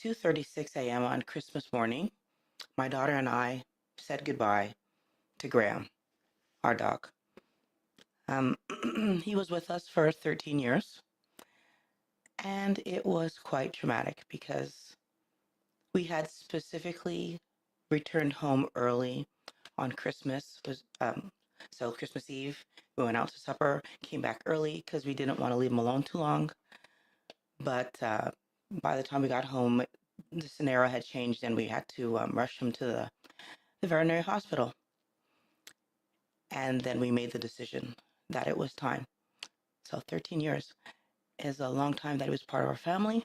2:36 a.m. on Christmas morning. My daughter and I said goodbye to Graham, our dog. Um, he was with us for 13 years, and it was quite traumatic because we had specifically returned home early on Christmas. So Christmas Eve, we went out to supper, came back early because we didn't want to leave him alone too long. But by the time we got home, the scenario had changed, and we had to rush him to the veterinary hospital. And then we made the decision that it was time. So 13 years is a long time that he was part of our family.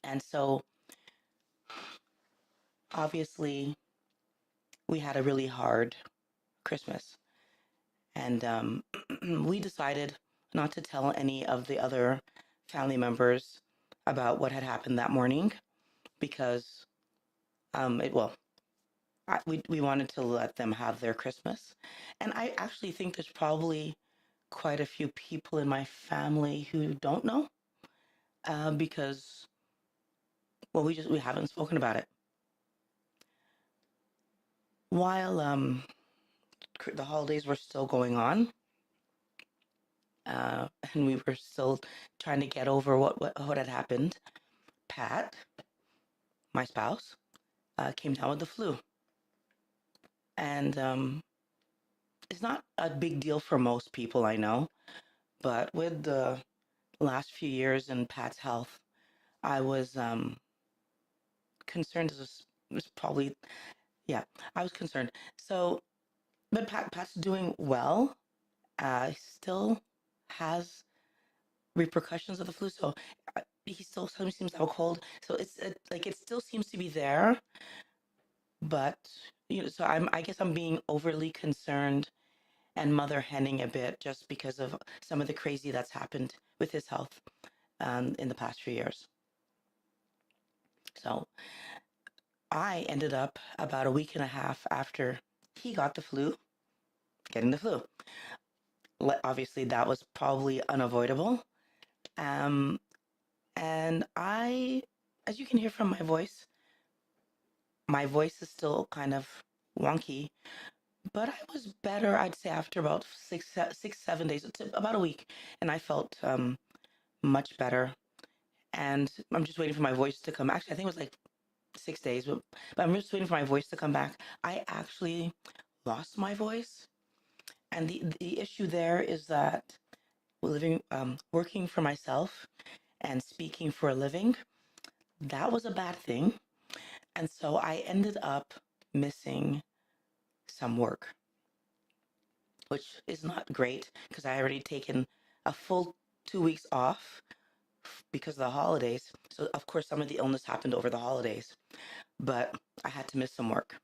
And so obviously we had a really hard Christmas. And we decided not to tell any of the other family members about what had happened that morning because we wanted to let them have their Christmas. And I actually think there's probably quite a few people in my family who don't know because, well, we haven't spoken about it. While the holidays were still going on, and we were still trying to get over what had happened, Pat, my spouse, came down with the flu. And it's not a big deal for most people, I know, but with the last few years in Pat's health, I was concerned. This was probably, yeah, I was concerned. So, but Pat's doing well. Still has repercussions of the flu, so he still sometimes seems to have a cold. So like it still seems to be there, but so I guess I'm being overly concerned and mother henning a bit just because of some of the crazy that's happened with his health in the past few years. So I ended up about a week and a half after he got the flu, getting the flu. Obviously, that was probably unavoidable. Um, and as you can hear from my voice is still kind of wonky, but I was better, I'd say, after about 7 days, about a week, and I felt much better. And I'm just waiting for my voice to come. Actually, I think it was like 6 days, but I'm just waiting for my voice to come back. I actually lost my voice. And the issue there is that working for myself and speaking for a living, that was a bad thing. And so I ended up missing some work, which is not great because I already taken a full 2 weeks off because of the holidays. So of course some of the illness happened over the holidays, but I had to miss some work.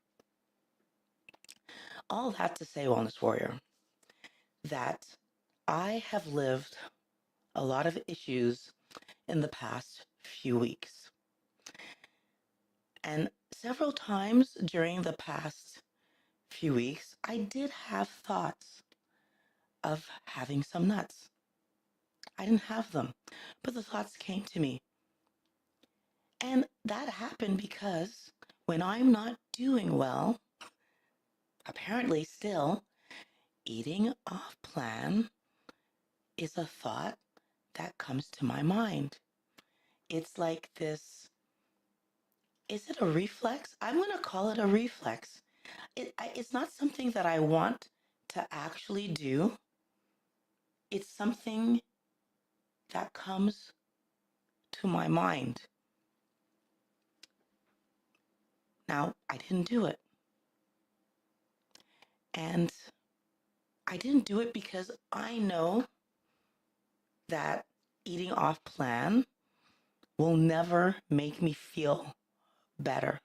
All that to say, Wellness Warrior, that I have lived a lot of issues in the past few weeks. And several times during the past few weeks, I did have thoughts of having some nuts. I didn't have them, but the thoughts came to me. And that happened because when I'm not doing well, apparently still, eating off plan is a thought that comes to my mind. It's like this, is it a reflex? I'm going to call it a reflex. It's not something that I want to actually do. It's something that comes to my mind. Now, I didn't do it. And I didn't do it because I know that eating off plan will never make me feel better.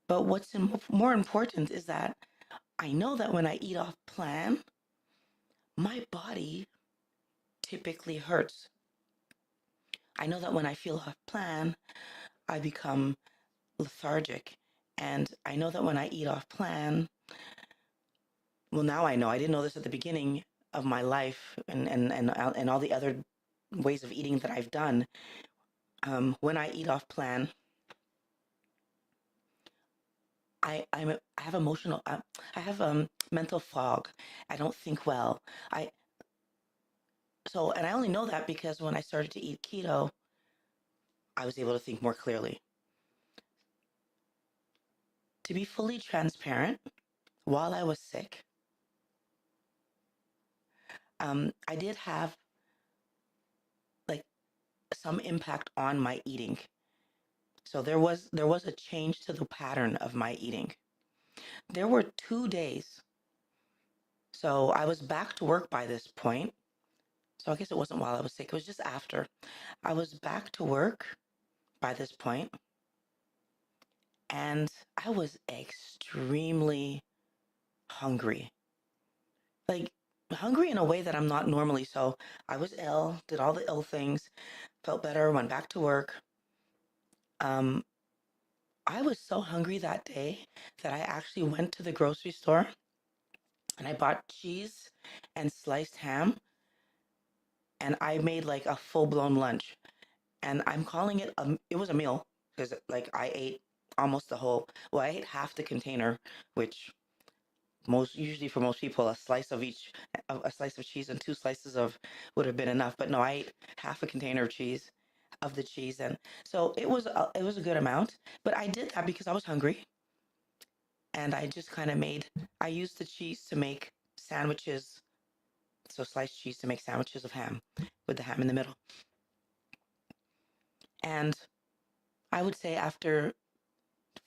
But what's more important is that I know that when I eat off plan, my body typically hurts. I know that when I feel off plan, I become lethargic. And I know that when I eat off plan, well, now I know. I didn't know this at the beginning of my life and all the other ways of eating that I've done. When I eat off plan, I have emotional I have mental fog. I don't think well. I and I only know that because when I started to eat keto, I was able to think more clearly. To be fully transparent, while I was sick, I did have like some impact on my eating. So there was a change to the pattern of my eating. There were 2 days. So I was back to work by this point. So I guess it wasn't while I was sick. It was just after. I was back to work by this point, and I was extremely hungry. Like hungry in a way that I'm not normally. So I was ill, did all the ill things, felt better, went back to work. Um, I was so hungry that day that I actually went to the grocery store and I bought cheese and sliced ham, and I made like a full-blown lunch. And I'm calling it it was a meal because like I ate almost the whole, well, I ate half the container, which most usually for most people a slice of each, a slice of cheese and two slices of would have been enough, but no, I ate half a container of cheese, of the cheese. And so it was a good amount, but I did that because I was hungry, and I just kind of I used the cheese to make sandwiches, so sliced cheese to make sandwiches of ham with the ham in the middle. And I would say after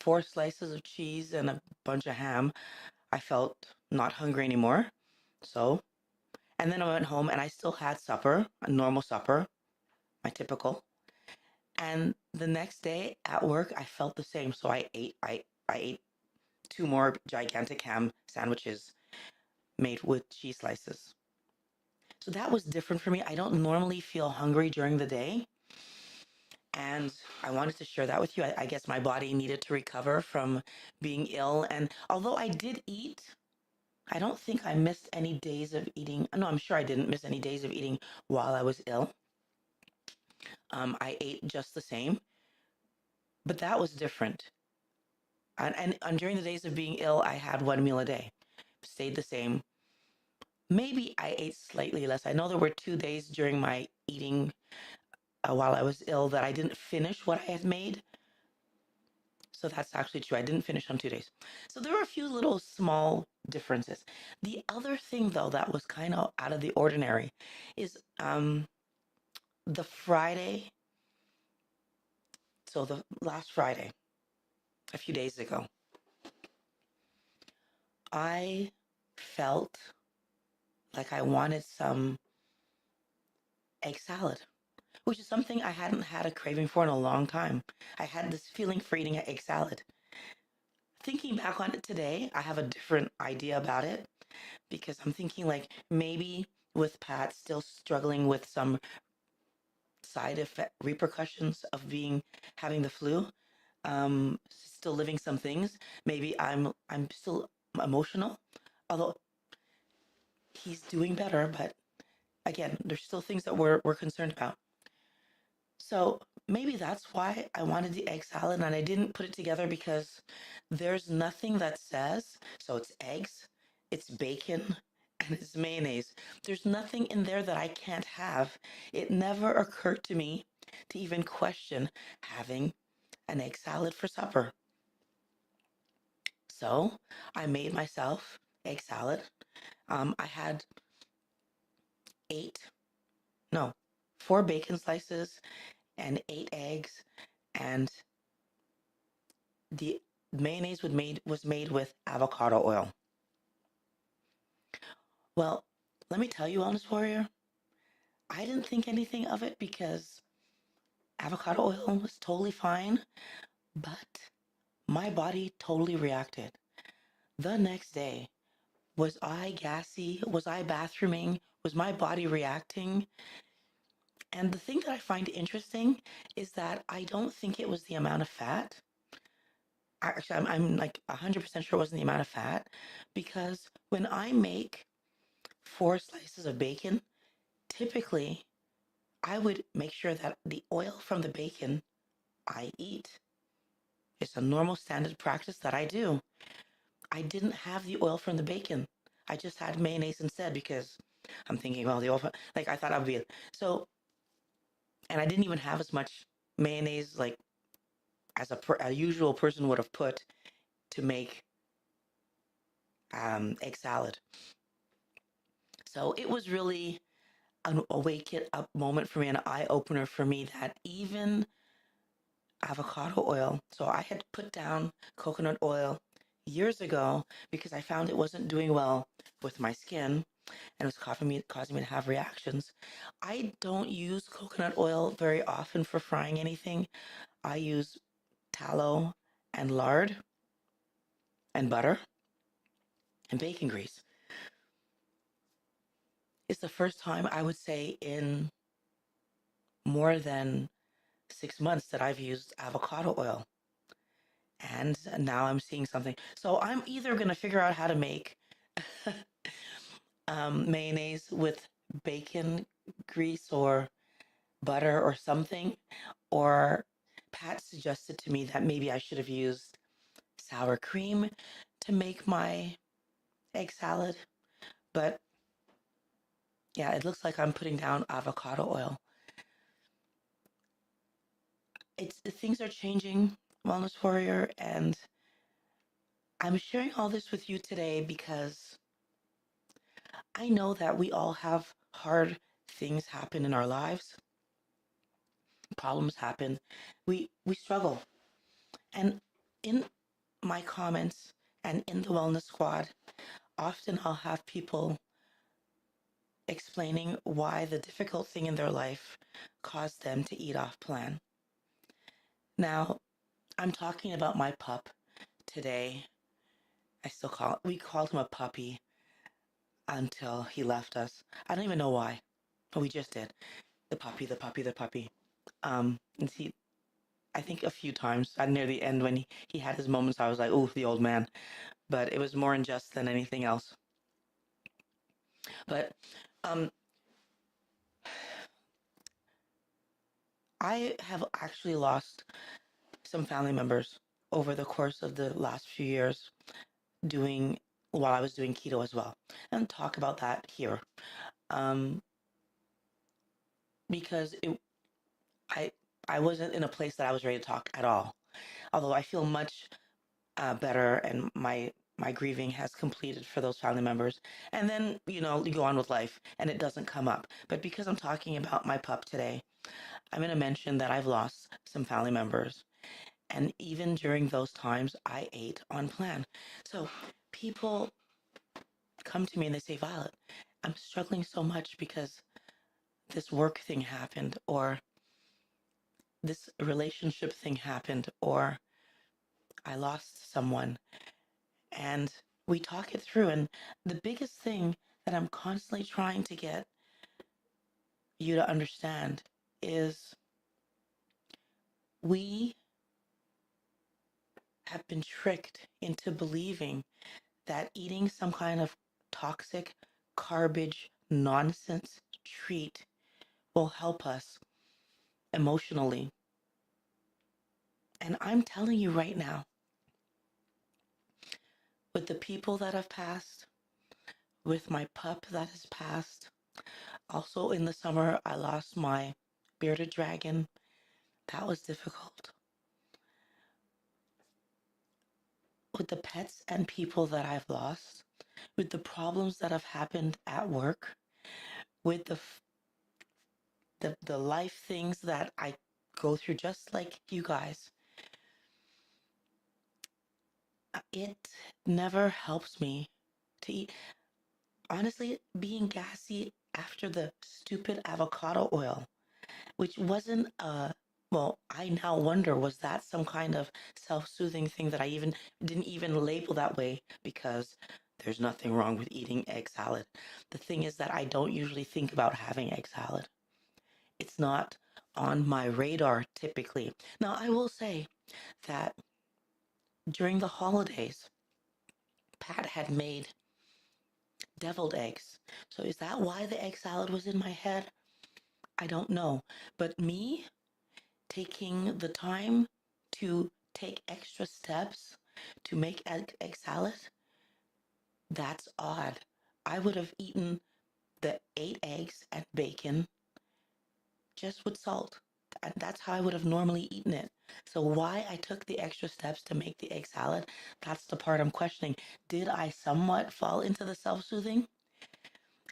4 slices of cheese and a bunch of ham, I felt not hungry anymore. So, and then I went home and I still had supper, a normal supper, my typical. And the next day at work, I felt the same. So I ate two more gigantic ham sandwiches made with cheese slices. So that was different for me. I don't normally feel hungry during the day. And I wanted to share that with you. I guess my body needed to recover from being ill. And although I did eat, I don't think I missed any days of eating. No, I'm sure I didn't miss any days of eating while I was ill. I ate just the same, but that was different. And during the days of being ill, I had one meal a day, stayed the same. Maybe I ate slightly less. I know there were 2 days during my eating while I was ill that I didn't finish what I had made. So that's actually true. I didn't finish on 2 days. So there were a few little small differences. The other thing, though, that was kind of out of the ordinary is the Friday. So the last Friday, a few days ago, I felt like I wanted some egg salad, which is something I hadn't had a craving for in a long time. I had this feeling for eating an egg salad. Thinking back on it today, I have a different idea about it because I'm thinking like maybe with Pat still struggling with some side effect repercussions of having the flu, still living some things. Maybe I'm still emotional, although he's doing better. But again, there's still things that we're concerned about. So maybe that's why I wanted the egg salad and I didn't put it together because there's nothing that says, so it's eggs, it's bacon, and it's mayonnaise. There's nothing in there that I can't have. It never occurred to me to even question having an egg salad for supper. So I made myself egg salad. I had eight, no, 4 bacon slices and 8 eggs, and the mayonnaise was made with avocado oil. Well, let me tell you, Wellness Warrior, I didn't think anything of it because avocado oil was totally fine, but my body totally reacted. The next day, was I gassy? Was I bathrooming? Was my body reacting? And the thing that I find interesting is that I don't think it was the amount of fat. Actually, I'm like 100% sure it wasn't the amount of fat because when I make 4 slices of bacon, typically I would make sure that the oil from the bacon I eat. It's a normal standard practice that I do. I didn't have the oil from the bacon. I just had mayonnaise instead because I'm thinking, well, the oil, like I thought I would be. So, and I didn't even have as much mayonnaise like as a usual person would have put to make egg salad. So it was really a wake it up moment for me, an eye opener for me that even avocado oil. So I had put down coconut oil years ago because I found it wasn't doing well with my skin and it was causing me to have reactions. I don't use coconut oil very often for frying anything. I use tallow and lard and butter and bacon grease. It's the first time I would say in more than 6 months that I've used avocado oil. And now I'm seeing something. So I'm either going to figure out how to make mayonnaise with bacon grease or butter or something. Or Pat suggested to me that maybe I should have used sour cream to make my egg salad. But yeah, it looks like I'm putting down avocado oil. Things are changing, Wellness Warrior, and I'm sharing all this with you today because I know that we all have hard things happen in our lives. Problems happen. We struggle. And in my comments and in the Wellness Squad, often I'll have people explaining why the difficult thing in their life caused them to eat off plan. Now, I'm talking about my pup today. We called him a puppy until he left us. I don't even know why, but we just did. The puppy, the puppy, the puppy. And I think a few times near the end when he had his moments, I was like, "Ooh, the old man." But it was more unjust than anything else. But um, I have actually lost some family members over the course of the last few years while I was doing keto as well, and talk about that here, um, because I I wasn't in a place that I was ready to talk at all. Although I feel much better, and my grieving has completed for those family members. And then, you go on with life and it doesn't come up. But because I'm talking about my pup today, I'm going to mention that I've lost some family members. And even during those times, I ate on plan. So people come to me and they say, Violet, I'm struggling so much because this work thing happened, or this relationship thing happened, or I lost someone. And we talk it through. And the biggest thing that I'm constantly trying to get you to understand is we have been tricked into believing that eating some kind of toxic garbage nonsense treat will help us emotionally. And I'm telling you right now, with the people that have passed, with my pup that has passed, also in the summer, I lost my bearded dragon. That was difficult. With the pets and people that I've lost, with the problems that have happened at work, with the life things that I go through, just like you guys, it never helps me to eat. Honestly, being gassy after the stupid avocado oil, which wasn't well, I now wonder, was that some kind of self-soothing thing that I even didn't even label that way because there's nothing wrong with eating egg salad. The thing is that I don't usually think about having egg salad. It's not on my radar typically. Now, I will say that during the holidays, Pat had made deviled eggs. So is that why the egg salad was in my head? I don't know. But me taking the time to take extra steps to make egg salad, that's odd. I would have eaten the 8 eggs and bacon just with salt. And that's how I would have normally eaten it. So why I took the extra steps to make the egg salad, that's the part I'm questioning. Did I somewhat fall into the self-soothing?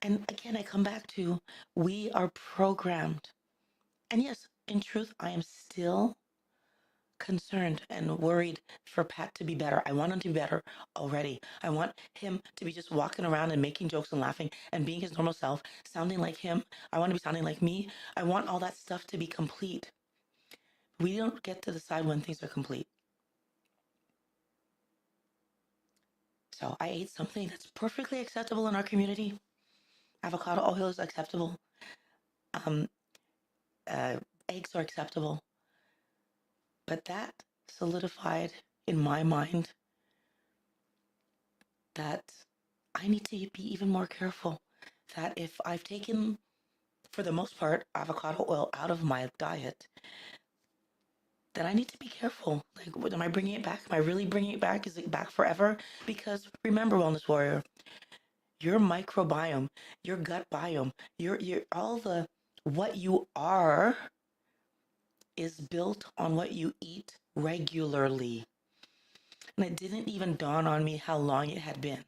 And again, I come back to we are programmed. And yes, in truth, I am still concerned and worried for Pat to be better. I want him to be better already. I want him to be just walking around and making jokes and laughing and being his normal self, sounding like him. I want to be sounding like me. I want all that stuff to be complete. We don't get to decide when things are complete. So I ate something that's perfectly acceptable in our community. Avocado oil is acceptable. Um, uh, Eggs are acceptable. But that solidified in my mind that I need to be even more careful. That if I've taken, for the most part, avocado oil out of my diet, then I need to be careful. Like, what, am I bringing it back? Am I really bringing it back? Is it back forever? Because remember, Wellness Warrior, your microbiome, your gut biome, your all the what you are is built on what you eat regularly. And it didn't even dawn on me how long it had been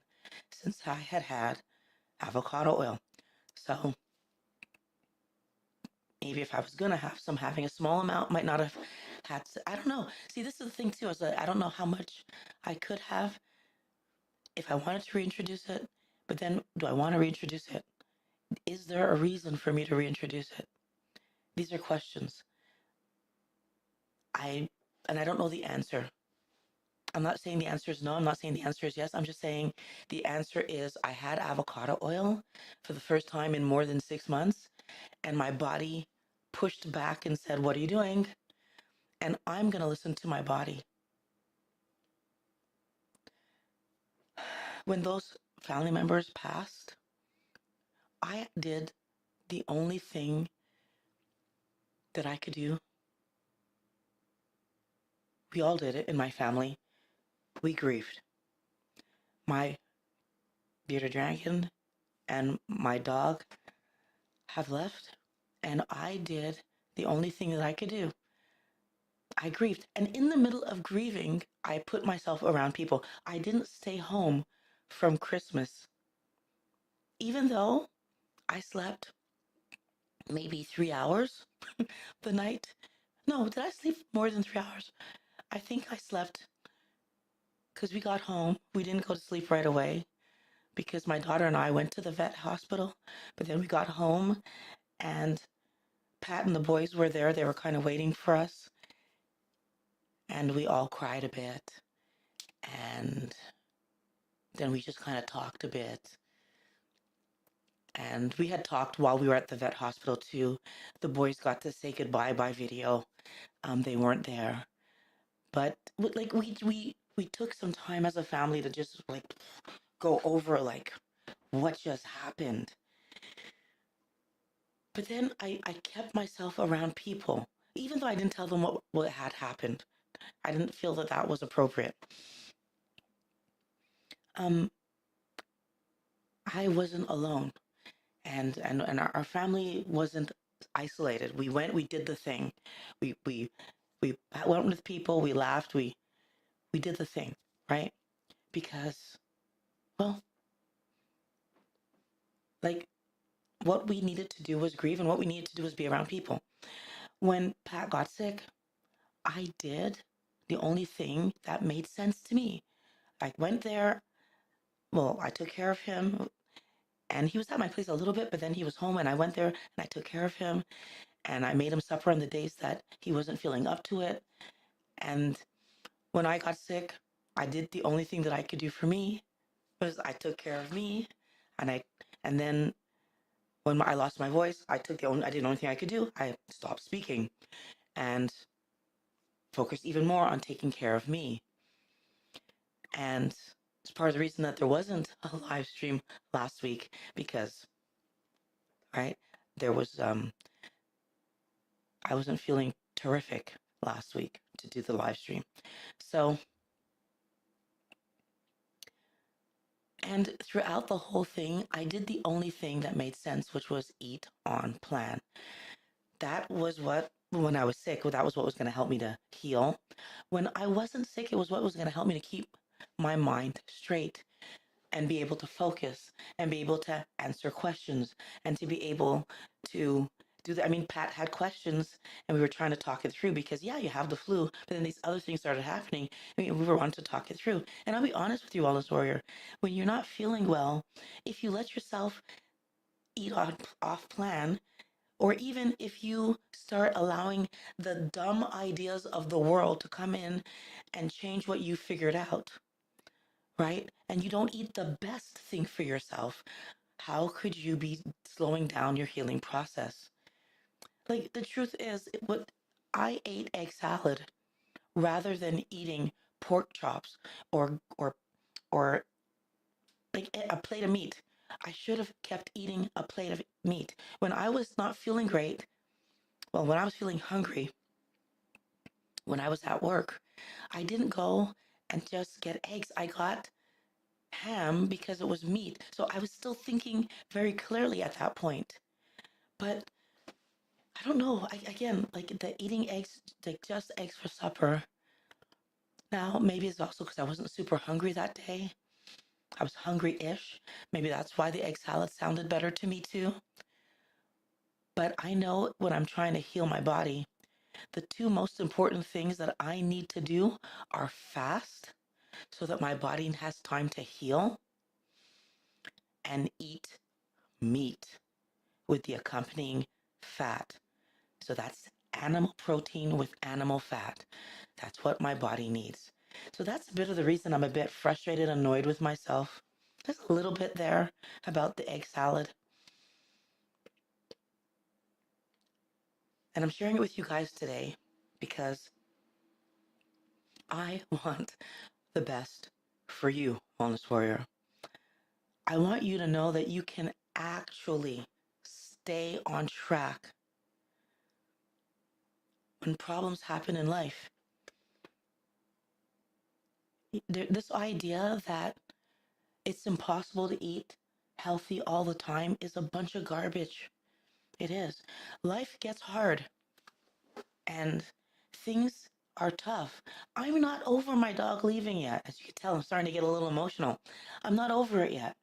since I had had avocado oil. So maybe if I was going to have some, having a small amount might not have had to, I don't know. See, this is the thing too, is that I don't know how much I could have if I wanted to reintroduce it, but then do I want to reintroduce it? Is there a reason for me to reintroduce it? These are questions. And I don't know the answer. I'm not saying the answer is no. I'm not saying the answer is yes. I'm just saying the answer is I had avocado oil for the first time in more than 6 months, and my body pushed back and said, "What are you doing?" And I'm going to listen to my body. When those family members passed, I did the only thing that I could do. We all did it in my family. We grieved. My bearded dragon and my dog have left, and I did the only thing that I could do. I grieved. And in the middle of grieving, I put myself around people. I didn't stay home from Christmas, even though I slept maybe 3 hours the night. No, did I sleep more than 3 hours? I think I slept because we got home. We didn't go to sleep right away because my daughter and I went to the vet hospital. But then we got home and Pat and the boys were there. They were kind of waiting for us. And we all cried a bit. And then we just kind of talked a bit. And we had talked while we were at the vet hospital too. The boys got to say goodbye by video. They weren't there. But like we took some time as a family to just like go over like what just happened. But then I kept myself around people, even though I didn't tell them what had happened. I didn't feel that that was appropriate. Um, I wasn't alone, and our family wasn't isolated. We did the thing. We went with people. We laughed. We did the thing, right? Because, well, like what we needed to do was grieve, and what we needed to do was be around people. When Pat got sick, I did the only thing that made sense to me. I went there. Well, I took care of him, and he was at my place a little bit, but then he was home, and I went there and I took care of him, and I made him supper on the days that he wasn't feeling up to it. And when I got sick, I did the only thing that I could do for me was I took care of me, and and then when I lost my voice, I did the only thing I could do. I stopped speaking and focused even more on taking care of me. And it's part of the reason that there wasn't a live stream last week because, right, there was I wasn't feeling terrific last week to do the live stream. So, and throughout the whole thing, I did the only thing that made sense, which was eat on plan. That was what, when I was sick, that was what was going to help me to heal. When I wasn't sick, it was what was going to help me to keep my mind straight and be able to focus and be able to answer questions and to be able to do that. I mean, Pat had questions and we were trying to talk it through because, yeah, you have the flu, but then these other things started happening. I mean, we were wanting to talk it through. And I'll be honest with you, Wellness Warrior, when you're not feeling well, if you let yourself eat off plan, or even if you start allowing the dumb ideas of the world to come in and change what you figured out, right? And you don't eat the best thing for yourself, how could you be slowing down your healing process? Like the truth is, what I ate egg salad rather than eating pork chops or like a plate of meat. I should have kept eating a plate of meat. When I was not feeling great, well, when I was feeling hungry, when I was at work, I didn't go and just get eggs. I got ham because it was meat. So I was still thinking very clearly at that point. But I don't know. Again, like the eating eggs, like just eggs for supper. Now, maybe it's also because I wasn't super hungry that day. I was hungry-ish. Maybe that's why the egg salad sounded better to me too. But I know when I'm trying to heal my body, the two most important things that I need to do are fast so that my body has time to heal and eat meat with the accompanying fat. So that's animal protein with animal fat. That's what my body needs. So that's a bit of the reason I'm a bit frustrated, annoyed with myself. There's a little bit there about the egg salad. And I'm sharing it with you guys today because I want the best for you, Wellness Warrior. I want you to know that you can actually stay on track when problems happen in life. This idea that it's impossible to eat healthy all the time is a bunch of garbage. It is. Life gets hard and things are tough. I'm not over my dog leaving yet. As you can tell, I'm starting to get a little emotional. I'm not over it yet.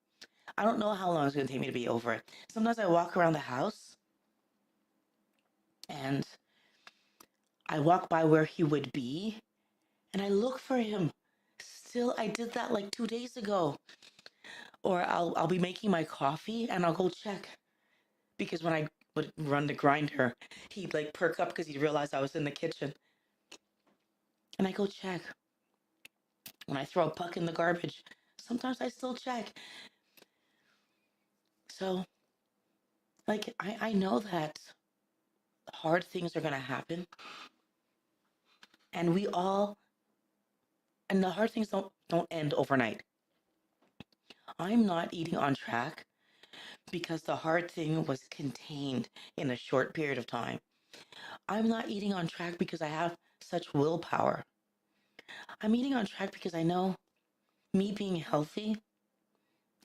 I don't know how long it's going to take me to be over it. Sometimes I walk around the house and I walk by where he would be and I look for him. Still, I did that like 2 days ago. Or I'll be making my coffee and I'll go check because when I would run the grinder, he'd like perk up because he'd realize I was in the kitchen. And I go check. When I throw a puck in the garbage, sometimes I still check. So, like, I know that hard things are going to happen. And we all, and the hard things don't end overnight. I'm not eating on track because the hard thing was contained in a short period of time. I'm not eating on track because I have such willpower. I'm eating on track because I know me being healthy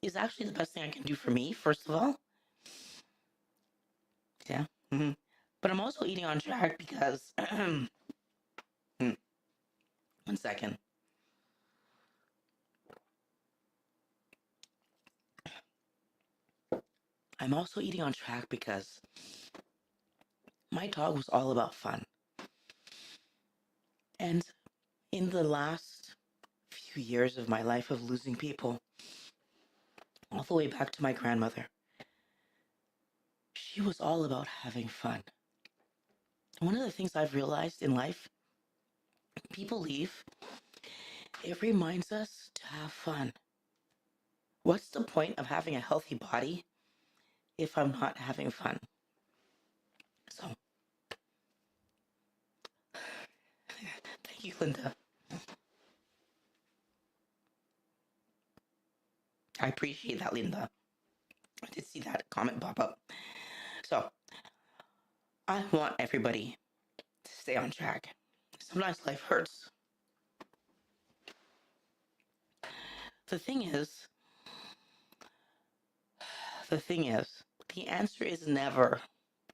is actually the best thing I can do for me, first of all. Yeah. But I'm also eating on track because, one second. I'm also eating on track because my dog was all about fun. And in the last few years of my life of losing people, all the way back to my grandmother, she was all about having fun. One of the things I've realized in life, people leave, it reminds us to have fun. What's the point of having a healthy body if I'm not having fun? So, thank you, Linda. I appreciate that, Linda. I did see that comment pop up. So, I want everybody stay on track. Sometimes life hurts. The thing is, the thing is, the answer is never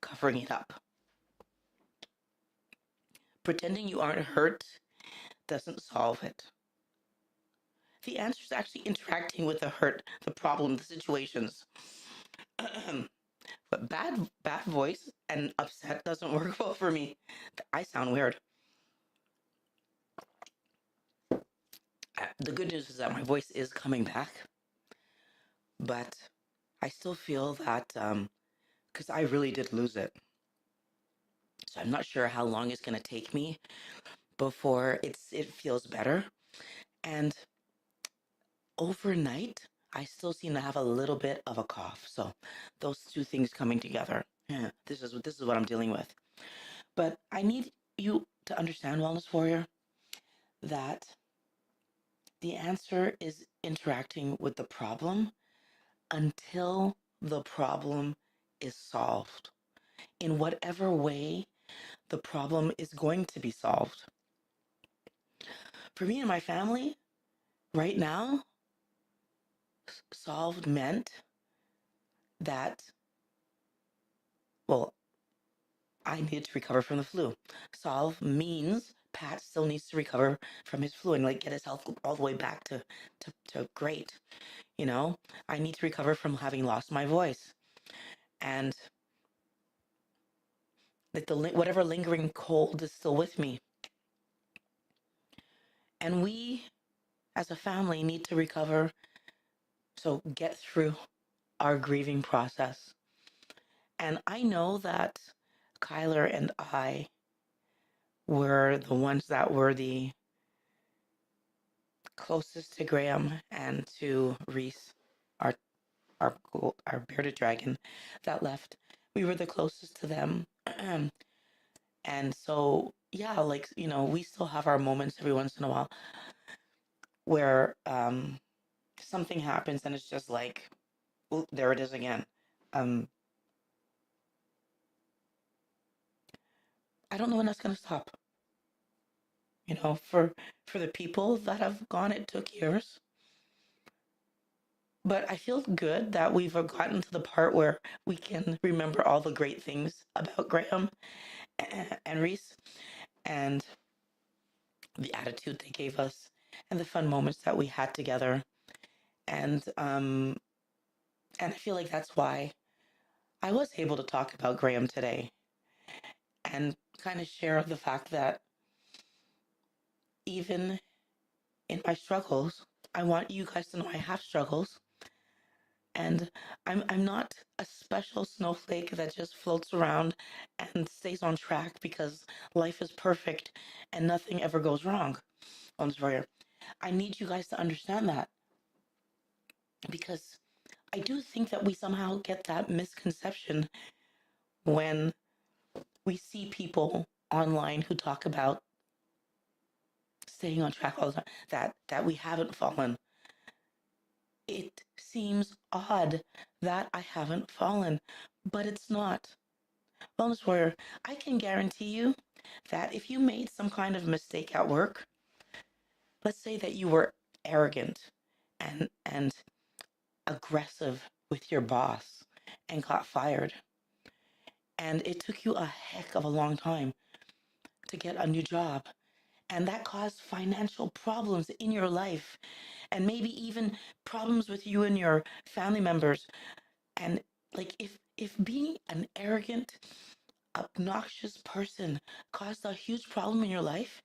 covering it up. Pretending you aren't hurt doesn't solve it. The answer is actually interacting with the hurt, the problem, the situations. But bad voice and upset doesn't work well for me. I sound weird. The good news is that my voice is coming back, but I still feel that because I really did lose it. So I'm not sure how long it's going to take me before it feels better. And overnight, I still seem to have a little bit of a cough. So those two things coming together, yeah, this is what I'm dealing with. But I need you to understand, Wellness Warrior, that the answer is interacting with the problem until the problem is solved. In whatever way the problem is going to be solved. For me and my family, right now, solved meant that, well, I needed to recover from the flu. Solve means Pat still needs to recover from his flu and like get his health all the way back to great. You know, I need to recover from having lost my voice. And like whatever lingering cold is still with me. And we as a family need to recover, so get through our grieving process. And I know that Kyler and I were the ones that were the closest to Graham and to Reese, our our bearded dragon that left. We were the closest to them. And so yeah, like, you know, we still have our moments every once in a while where something happens and it's just like, oh, there it is again. Um, I don't know when that's gonna stop. You know, for the people that have gone, it took years. But I feel good that we've gotten to the part where we can remember all the great things about Graham and Reese and the attitude they gave us and the fun moments that we had together. And I feel like that's why I was able to talk about Graham today and kind of share the fact that even in my struggles, I want you guys to know I have struggles. And I'm not a special snowflake that just floats around and stays on track because life is perfect and nothing ever goes wrong on this warrior. I need you guys to understand that, because I do think that we somehow get that misconception when we see people online who talk about staying on track all the time, that we haven't fallen. It seems odd that I haven't fallen, but it's not. Wellness Warrior, I can guarantee you that if you made some kind of mistake at work, let's say that you were arrogant and aggressive with your boss and got fired, and it took you a heck of a long time to get a new job, and that caused financial problems in your life, and maybe even problems with you and your family members. And like, if being an arrogant, obnoxious person caused a huge problem in your life,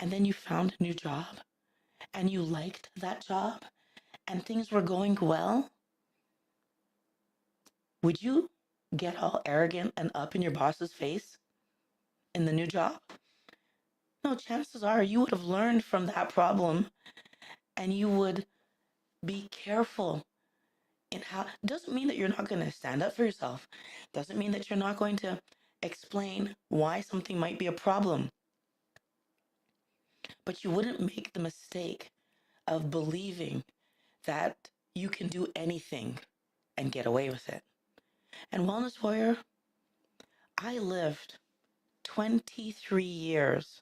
and then you found a new job and you liked that job and things were going well, would you get all arrogant and up in your boss's face in the new job? No, chances are you would have learned from that problem and you would be careful in how. Doesn't mean that you're not going to stand up for yourself. Doesn't mean that you're not going to explain why something might be a problem. But you wouldn't make the mistake of believing that you can do anything and get away with it. And Wellness Warrior, I lived 23 years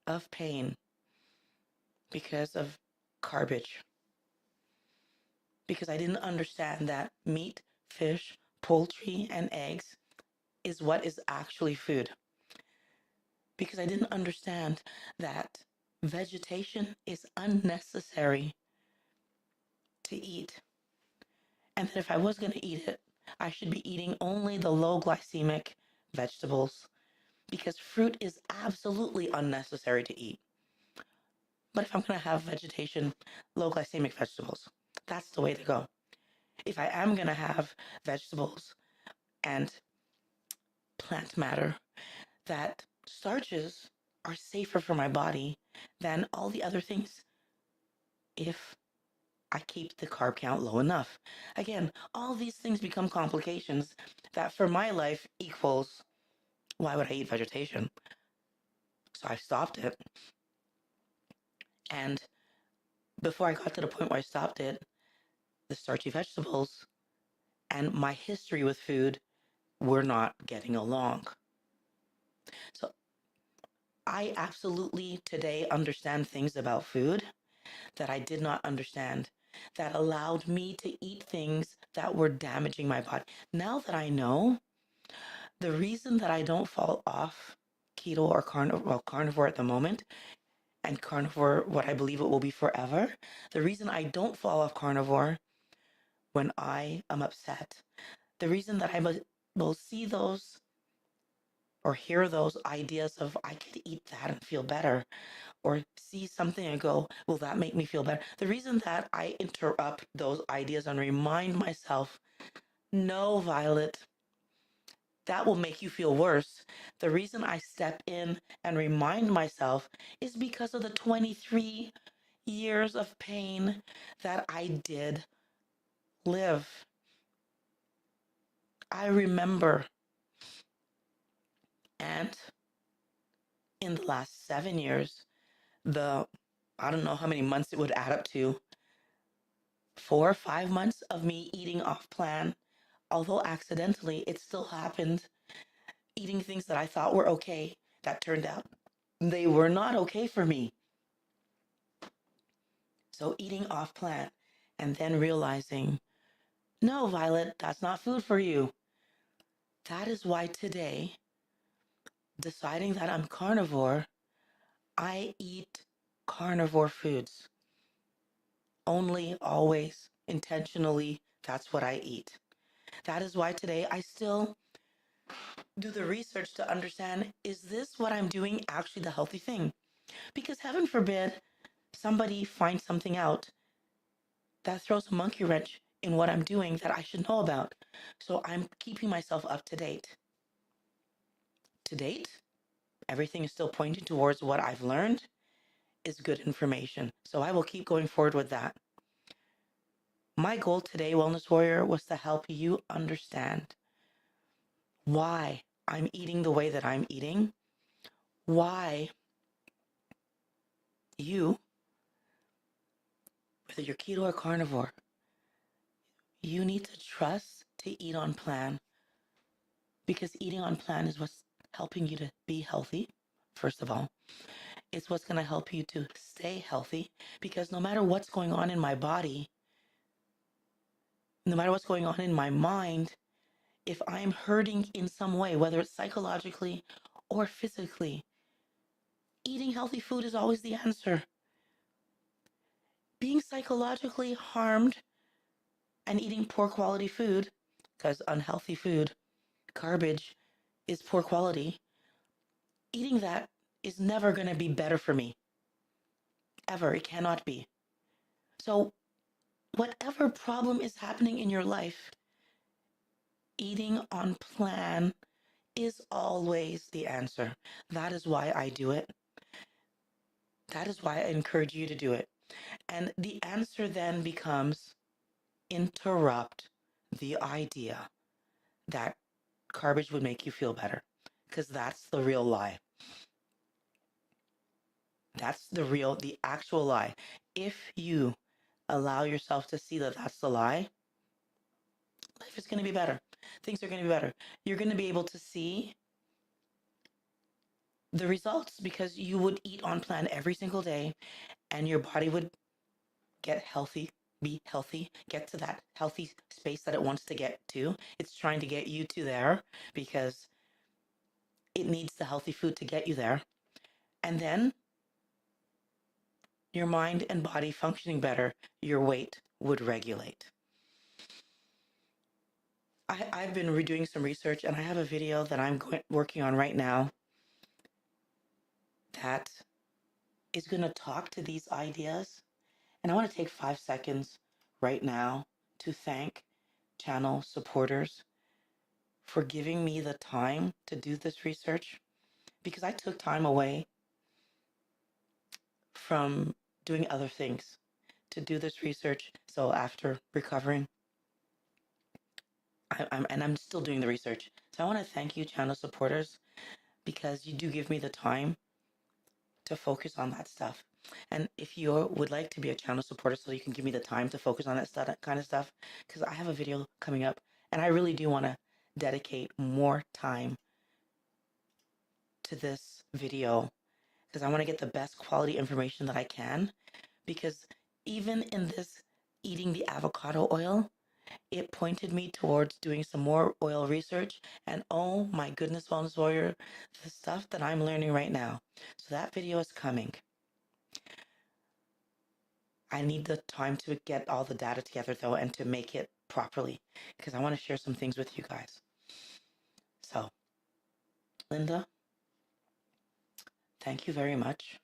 of pain because of garbage. Because I didn't understand that meat, fish, poultry, and eggs is what is actually food. Because I didn't understand that vegetation is unnecessary to eat. And that if I was going to eat it, I should be eating only the low glycemic vegetables because fruit is absolutely unnecessary to eat. But if I'm going to have vegetation, low glycemic vegetables, that's the way to go. If I am going to have vegetables and plant matter, that starches are safer for my body than all the other things if I keep the carb count low enough. Again, all these things become complications that for my life equals why would I eat vegetation? So I stopped it. And before I got to the point where I stopped it, the starchy vegetables and my history with food were not getting along. So I absolutely today understand things about food that I did not understand that allowed me to eat things that were damaging my body. Now that I know, the reason that I don't fall off keto or carnivore at the moment, and carnivore, what I believe it will be forever, the reason I don't fall off carnivore when I am upset, the reason that I will see those or hear those ideas of I could eat that and feel better, or see something and go, will that make me feel better? The reason that I interrupt those ideas and remind myself, no, Violet, that will make you feel worse. The reason I step in and remind myself is because of the 23 years of pain that I did live. I remember, and in the last 7 years, I don't know how many months it would add up to, 4 or 5 months of me eating off plan, although accidentally, it still happened. Eating things that I thought were okay, that turned out they were not okay for me. So eating off plan and then realizing, no, Violet, that's not food for you. That is why today, deciding that I'm carnivore, I eat carnivore foods. Only, always, intentionally, that's what I eat. That is why today I still do the research to understand, is this what I'm doing actually the healthy thing? Because heaven forbid somebody finds something out that throws a monkey wrench in what I'm doing that I should know about. So I'm keeping myself up to date. To date, everything is still pointing towards what I've learned is good information. So I will keep going forward with that. My goal today, Wellness Warrior, was to help you understand why I'm eating the way that I'm eating, why you, whether you're keto or carnivore, you need to trust to eat on plan, because eating on plan is what's helping you to be healthy, first of all. It's what's going to help you to stay healthy, because no matter what's going on in my body, no matter what's going on in my mind, if I'm hurting in some way, whether it's psychologically or physically, eating healthy food is always the answer. Being psychologically harmed and eating poor quality food, because unhealthy food, garbage, is poor quality, eating that is never going to be better for me. Ever. It cannot be. So, whatever problem is happening in your life, eating on plan is always the answer. That is why I do it. That is why I encourage you to do it. And the answer then becomes interrupt the idea that garbage would make you feel better, because that's the real lie. That's the actual lie. If you allow yourself to see that that's the lie, life is going to be better. Things are going to be better. You're going to be able to see the results, because you would eat on plan every single day and your body would get healthy, be healthy, get to that healthy space that it wants to get to. It's trying to get you to there because it needs the healthy food to get you there. And then your mind and body functioning better, your weight would regulate. I've been redoing some research and I have a video that I'm working on right now that is going to talk to these ideas. And I want to take 5 seconds right now to thank channel supporters for giving me the time to do this research, because I took time away from doing other things to do this research. So after recovering, I'm still doing the research. So I want to thank you, channel supporters, because you do give me the time to focus on that stuff. And if you would like to be a channel supporter so you can give me the time to focus on that stuff, kind of stuff, because I have a video coming up and I really do want to dedicate more time to this video because I want to get the best quality information that I can. Because even in this eating the avocado oil, it pointed me towards doing some more oil research. And oh my goodness, Wellness Warrior, the stuff that I'm learning right now. So that video is coming. I need the time to get all the data together though and to make it properly because I want to share some things with you guys. So, Linda, thank you very much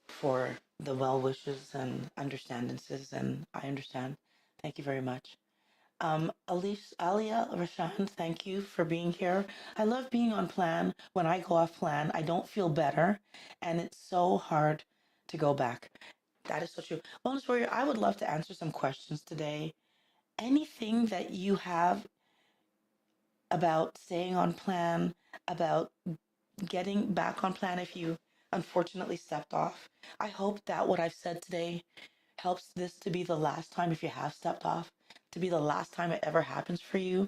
for the well wishes and understandances, and I understand. Thank you very much. Alia Rashan, thank you for being here. I love being on plan. When I go off plan, I don't feel better, and it's so hard to go back. That is so true. Wellness Warrior, I would love to answer some questions today. Anything that you have about staying on plan, about getting back on plan if you unfortunately stepped off. I hope that what I've said today helps this to be the last time, if you have stepped off, to be the last time it ever happens for you.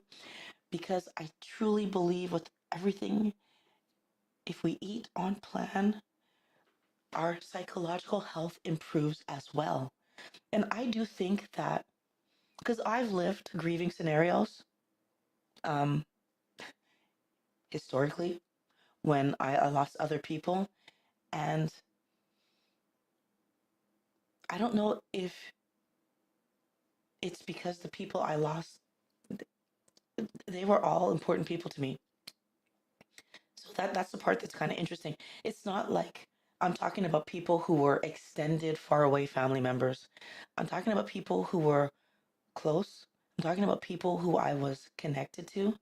Because I truly believe with everything, if we eat on plan, our psychological health improves as well. And I do think that because I've lived grieving scenarios um, historically when I lost other people. And I don't know if it's because the people I lost, they were all important people to me. So that's the part that's kind of interesting. It's not like I'm talking about people who were extended, far away family members. I'm talking about people who were close. I'm talking about people who I was connected to.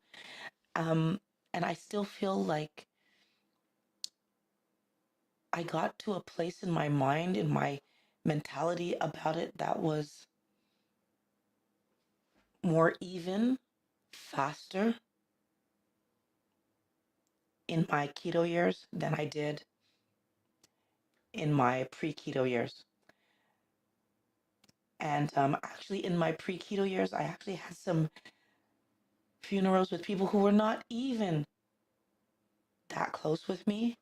Um, and I still feel like I got to a place in my mind, in my mentality about it that was more even, faster in my keto years than I did in my pre-keto years. And actually, in my pre-keto years, I actually had some funerals with people who were not even that close with me.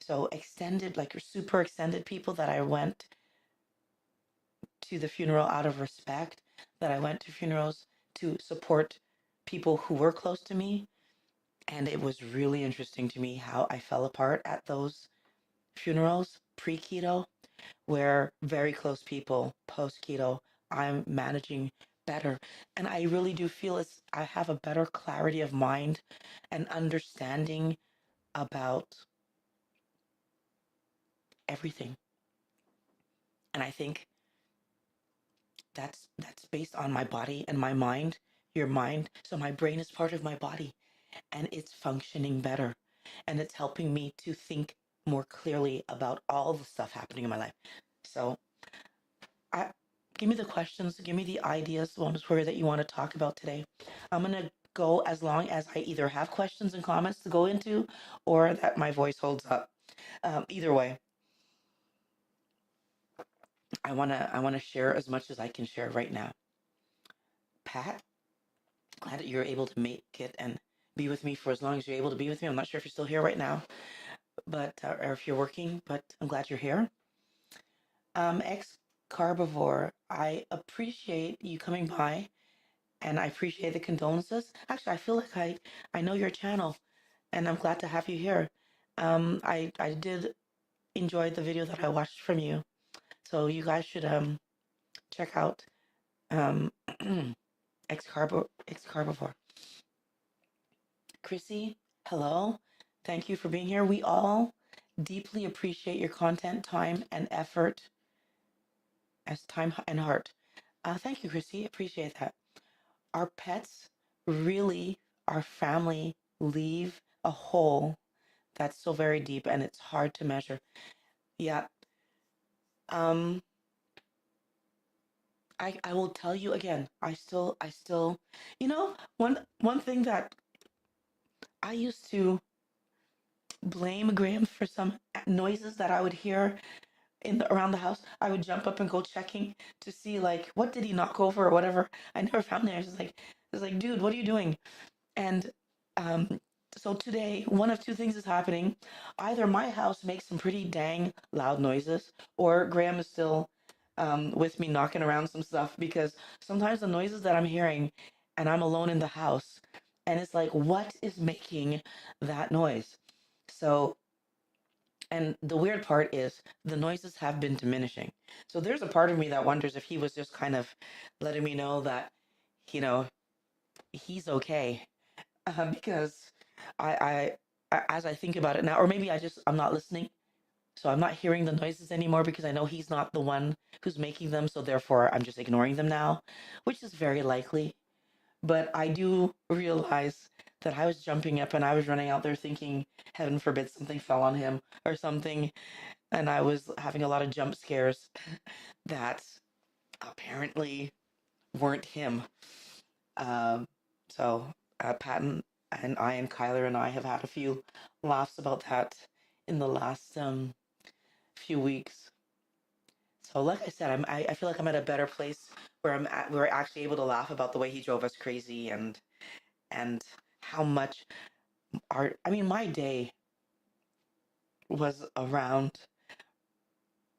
So extended, like super extended people that I went to the funeral out of respect, that I went to funerals to support people who were close to me. And it was really interesting to me how I fell apart at those funerals pre-keto, where very close people post keto, I'm managing better. And I really do feel it's, I have a better clarity of mind and understanding about everything. And I think that's based on my body and my mind, your mind. So my brain is part of my body and it's functioning better. And it's helping me to think more clearly about all the stuff happening in my life. So I give me the questions, give me the ideas, Wellness Warrior, that you want to talk about today. I'm gonna go as long as I either have questions and comments to go into or that my voice holds up. Either way, I wanna share as much as I can share right now. Pat, glad that you're able to make it and be with me for as long as you're able to be with me. I'm not sure if you're still here right now, but or if you're working, but I'm glad you're here. Ex Carbivore, I appreciate you coming by and I appreciate the condolences. Actually, I feel like I know your channel and I'm glad to have you here. I did enjoy the video that I watched from you. So you guys should check out um Ex Carbivore. Chrissy, hello. Thank you for being here. We all deeply appreciate your content, time, and effort as time and heart. Thank you, Chrissy. Appreciate that. Our pets really, our family leave a hole that's so very deep and it's hard to measure. Yeah. Um, I will tell you again, I still, one thing that I used to blame Graham for some noises that I would hear around the house. I would jump up and go checking to see like what did he knock over or whatever. I never found it. I was like, dude, what are you doing? And um, so today, one of two things is happening. Either my house makes some pretty dang loud noises, or Graham is still with me knocking around some stuff because sometimes the noises that I'm hearing and I'm alone in the house, and it's like, what is making that noise? So, and the weird part is the noises have been diminishing. So there's a part of me that wonders if he was just kind of letting me know that, you know, he's okay because as I think about it now, or maybe I'm not listening, so I'm not hearing the noises anymore because I know he's not the one who's making them, so therefore I'm just ignoring them now, which is very likely. But I do realize that I was jumping up and I was running out there thinking, heaven forbid something fell on him or something, and I was having a lot of jump scares that apparently weren't him. Um, so Patton and I and Kyler and I have had a few laughs about that in the last few weeks. So, like I said, I feel like I'm at a better place where we're actually able to laugh about the way he drove us crazy and how much my day was around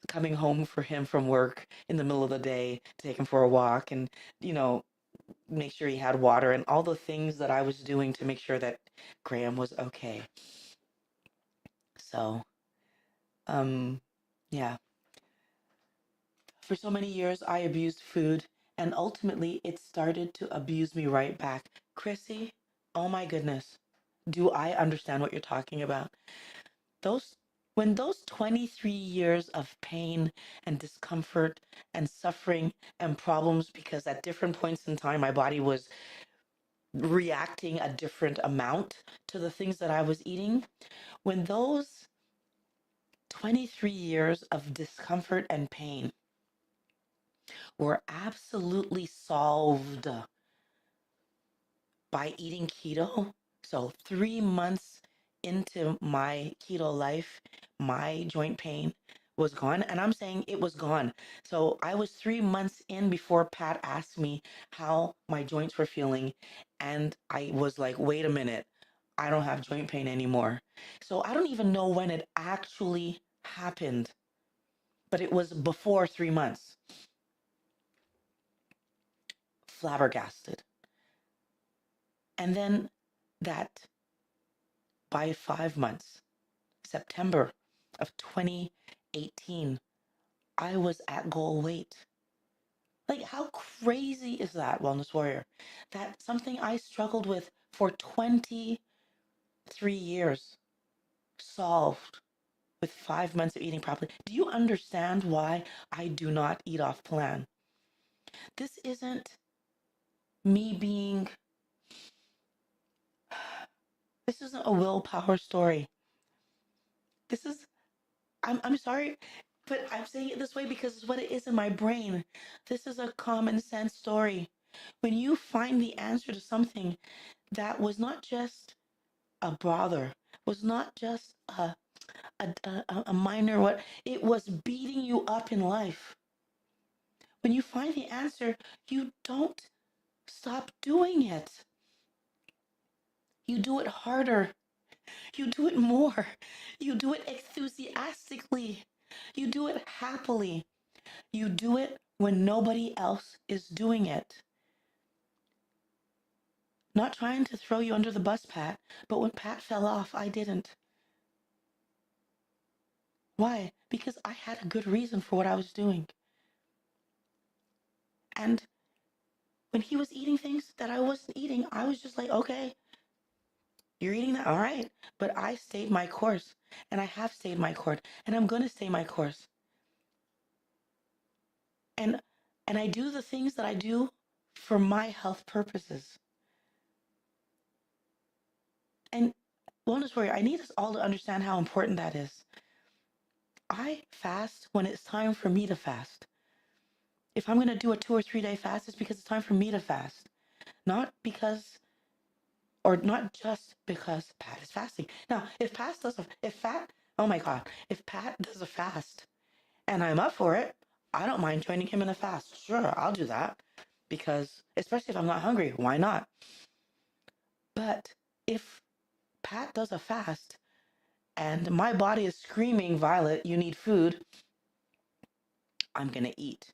coming home for him from work in the middle of the day to take him for a walk and you know make sure he had water and all the things that I was doing to make sure that Graham was okay. So, um, yeah. For so many years, I abused food, and ultimately, it started to abuse me right back. Chrissy, oh my goodness, do I understand what you're talking about? Those, when those 23 years of pain and discomfort and suffering and problems, because at different points in time, my body was reacting a different amount to the things that I was eating, when those 23 years of discomfort and pain were absolutely solved by eating keto. So 3 months into my keto life, my joint pain was gone. And I'm saying it was gone. So I was 3 months in before Pat asked me how my joints were feeling. And I was like, wait a minute, I don't have joint pain anymore. So I don't even know when it actually happened, but it was before 3 months. Flabbergasted. And then that by 5 months, September of 2018, I was at goal weight. Like, how crazy is that, Wellness Warrior? That something I struggled with for 23 years solved with 5 months of eating properly. Do you understand why I do not eat off plan? This isn't me being, this isn't a willpower story. This is I'm sorry, but I'm saying it this way because it's what it is in my brain. This is a common sense story. When you find the answer to something that was not just a bother, was not just a minor what, it was beating you up in life. When you find the answer, you don't stop doing it. You do it harder. You do it more. You do it enthusiastically. You do it happily. You do it when nobody else is doing it. Not trying to throw you under the bus, Pat, but when Pat fell off, I didn't. Why? Because I had a good reason for what I was doing. And when he was eating things that I wasn't eating, I was just like, okay, you're eating that? All right. But I stayed my course, and I have stayed my course, and I'm going to stay my course. And I do the things that I do for my health purposes. And wellness warrior, I need us all to understand how important that is. I fast when it's time for me to fast. If I'm going to do a 2 or 3 day fast, it's because it's time for me to fast, not because, or not just because Pat is fasting. Now, oh my God, if Pat does a fast and I'm up for it, I don't mind joining him in a fast. Sure, I'll do that because, especially if I'm not hungry, why not? But if Pat does a fast and my body is screaming, Violet, you need food, I'm going to eat.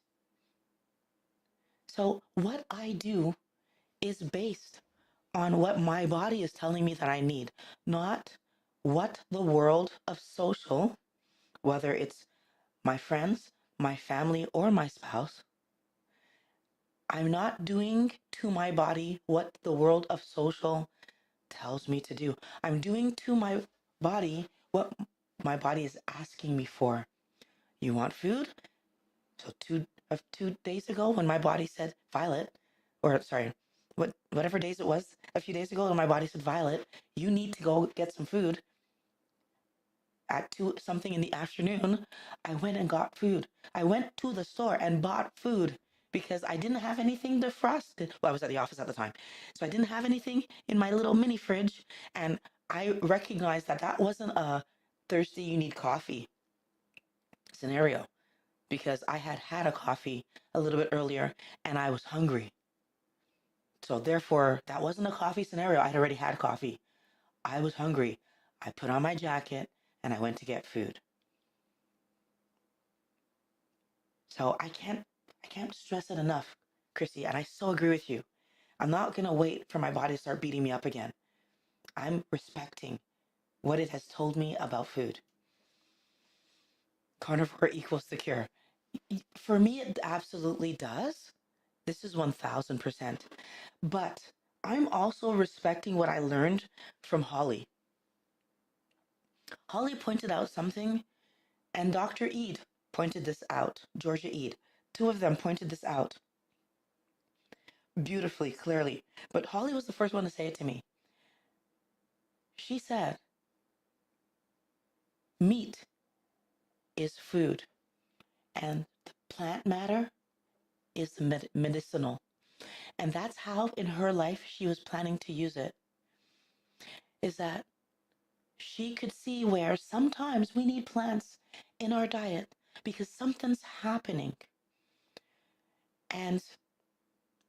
So what I do is based on what my body is telling me that I need, not what the world of social, whether it's my friends, my family, or my spouse, I'm not doing to my body what the world of social tells me to do. I'm doing to my body what my body is asking me for. You want food? So 2 days ago, when my body said Violet, or sorry, whatever days it was, a few days ago, when my body said Violet, you need to go get some food at 2 something in the afternoon, I went and got food. I went to the store and bought food because I didn't have anything defrosted. Well, I was at the office at the time, so I didn't have anything in my little mini fridge, and I recognized that that wasn't a thirsty, you need coffee scenario, because I had had a coffee a little bit earlier and I was hungry. So therefore, that wasn't a coffee scenario. I had already had coffee. I was hungry. I put on my jacket and I went to get food. So I can't stress it enough, Chrissy, and I so agree with you. I'm not going to wait for my body to start beating me up again. I'm respecting what it has told me about food. Carnivore equals the cure. For me, it absolutely does. This is 1000%. But I'm also respecting what I learned from Holly. Holly pointed out something, and Dr. Eid pointed this out, Georgia Eid. Two of them pointed this out beautifully, clearly. But Holly was the first one to say it to me. She said, meat is food, and the plant matter is medicinal. And that's how in her life she was planning to use it. Is that she could see where sometimes we need plants in our diet because something's happening. And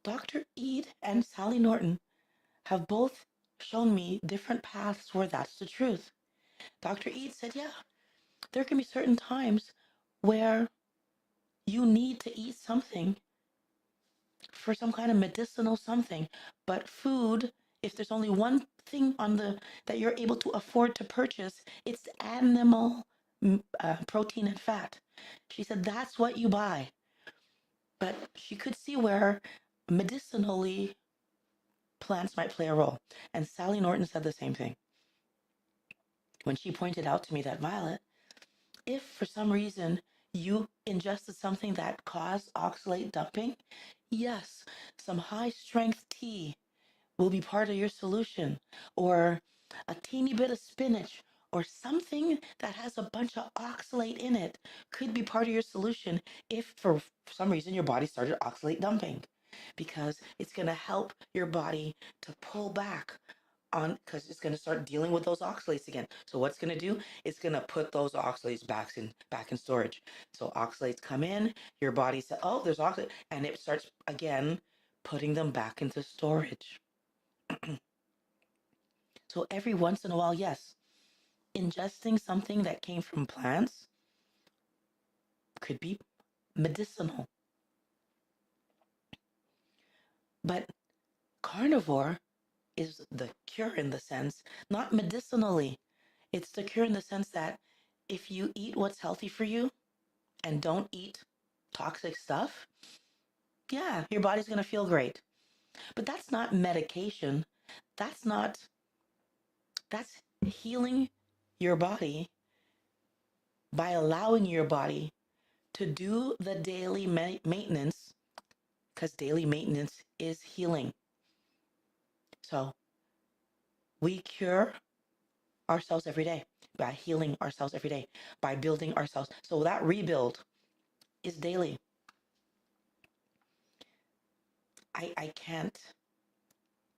Dr. Eid and Sally Norton have both shown me different paths where that's the truth. Dr. Eid said, yeah, there can be certain times where you need to eat something for some kind of medicinal something, but food, if there's only one thing on the that you're able to afford to purchase, it's animal protein and fat. She said that's what you buy. But she could see where medicinally plants might play a role. And Sally Norton said the same thing when she pointed out to me that, Violet, if for some reason you ingested something that caused oxalate dumping, yes, some high strength tea will be part of your solution, or a teeny bit of spinach, or something that has a bunch of oxalate in it could be part of your solution if for some reason your body started oxalate dumping, because it's going to help your body to pull back on, because it's going to start dealing with those oxalates again. So what's going to do? It's going to put those oxalates back in storage. So oxalates come in, your body says, oh, there's oxalate, and it starts again putting them back into storage. So every once in a while, yes, ingesting something that came from plants could be medicinal. But carnivore is the cure in the sense, not medicinally. It's the cure in the sense that if you eat what's healthy for you and don't eat toxic stuff, yeah, your body's going to feel great. But that's not medication. That's not, that's healing your body by allowing your body to do the daily maintenance, because daily maintenance is healing. So we cure ourselves every day by healing ourselves every day, by building ourselves. So that rebuild is daily. I can't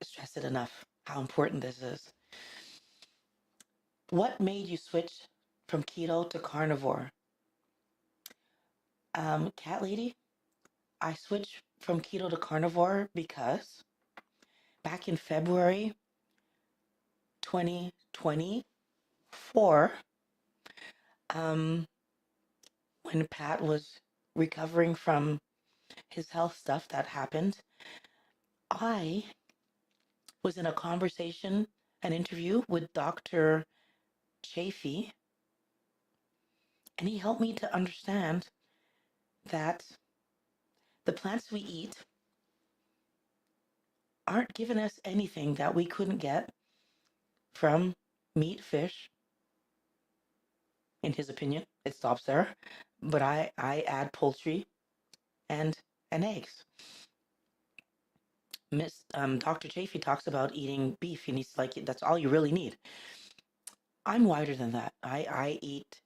stress it enough how important this is. What made you switch from keto to carnivore? Cat lady, I switched from keto to carnivore because back in February 2024, um, when Pat was recovering from his health stuff that happened, I was in a conversation, an interview with Dr. Chafee, and he helped me to understand that the plants we eat aren't giving us anything that we couldn't get from meat, fish. In his opinion, it stops there. But I add poultry and eggs. Dr. Chafee talks about eating beef, and he's like, that's all you really need. I'm wider than that. I eat,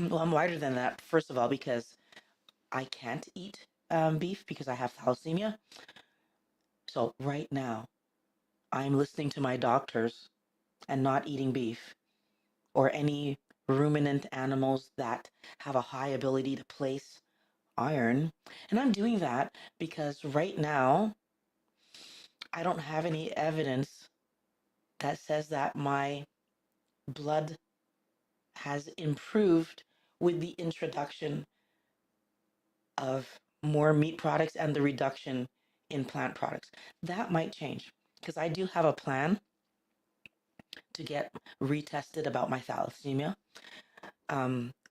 well, I'm wider than that, first of all, because I can't eat beef because I have thalassemia. So right now, I'm listening to my doctors and not eating beef or any ruminant animals that have a high ability to place iron. And I'm doing that because right now, I don't have any evidence that says that my blood has improved with the introduction of more meat products and the reduction in plant products. That might change because I do have a plan to get retested about my thalassemia.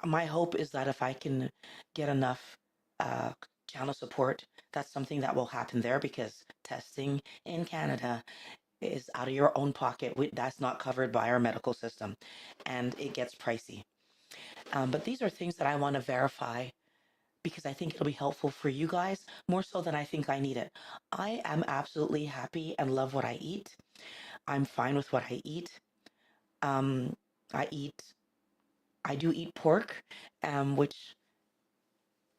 My hope is that if I can get enough uh, channel support, that's something that will happen there because testing in Canada is out of your own pocket. That's not covered by our medical system and it gets pricey. But these are things that I want to verify because I think it'll be helpful for you guys more so than I think I need it. I am absolutely happy and love what I eat. I'm fine with what I eat. Um, I eat, I do eat pork, which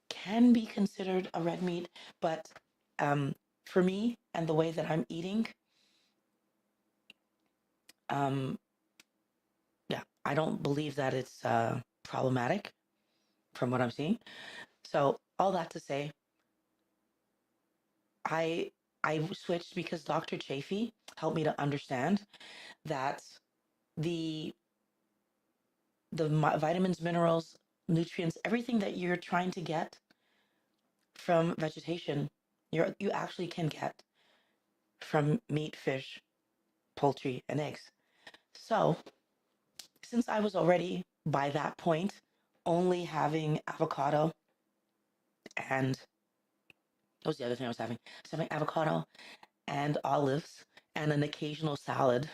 can be considered a red meat, but um, for me and the way that I'm eating, um, yeah, I don't believe that it's problematic from what I'm seeing. So all that to say, I I switched because Dr. Chafee helped me to understand that the vitamins, minerals, nutrients, everything that you're trying to get from vegetation, you actually can get from meat, fish, poultry, and eggs. So, since I was already by that point only having avocado and what was the other thing I was having? I was having avocado and olives and an occasional salad.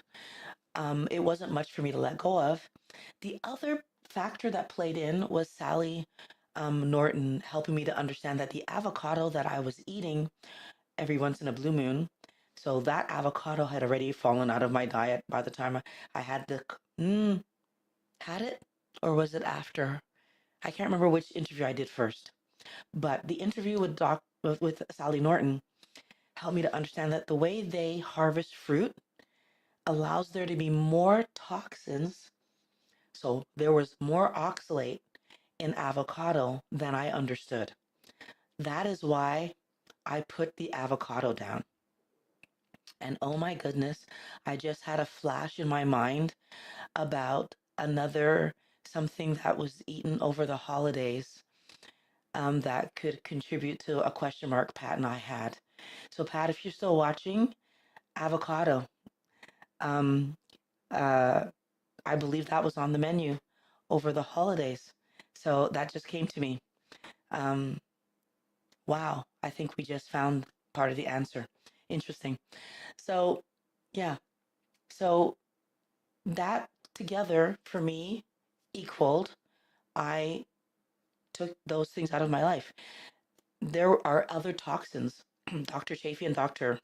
It wasn't much for me to let go of. The other factor that played in was Sally Norton helping me to understand that the avocado that I was eating every once in a blue moon, so that avocado had already fallen out of my diet by the time I had had it, or was it after? I can't remember which interview I did first, but the interview with Sally Norton helped me to understand that the way they harvest fruit allows there to be more toxins. So there was more oxalate in avocado than I understood. That is why I put the avocado down. And oh my goodness, I just had a flash in my mind about another something that was eaten over the holidays that could contribute to a question mark Pat and I had. So, Pat, if you're still watching, avocado. Um, uh, I believe that was on the menu over the holidays. So that just came to me. Um, wow, I think we just found part of the answer. Interesting. So, yeah. So that together for me equaled I took those things out of my life. There are other toxins. Dr. Chafee and Dr.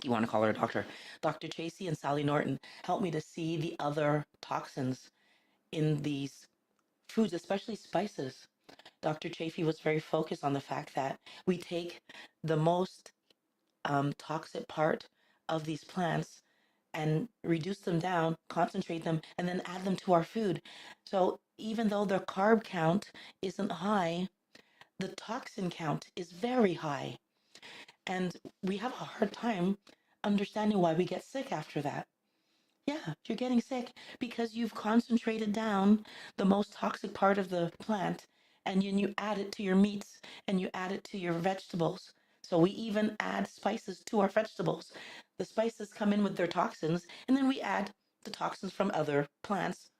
You want to call her a doctor, Dr. Chasey and Sally Norton helped me to see the other toxins in these foods, especially spices. Dr. Chafee was very focused on the fact that we take the most toxic part of these plants and reduce them down, concentrate them, and then add them to our food. So even though their carb count isn't high, the toxin count is very high. And we have a hard time understanding why we get sick after that. Yeah, you're getting sick because you've concentrated down the most toxic part of the plant and then you add it to your meats and you add it to your vegetables. So we even add spices to our vegetables. The spices come in with their toxins and then we add the toxins from other plants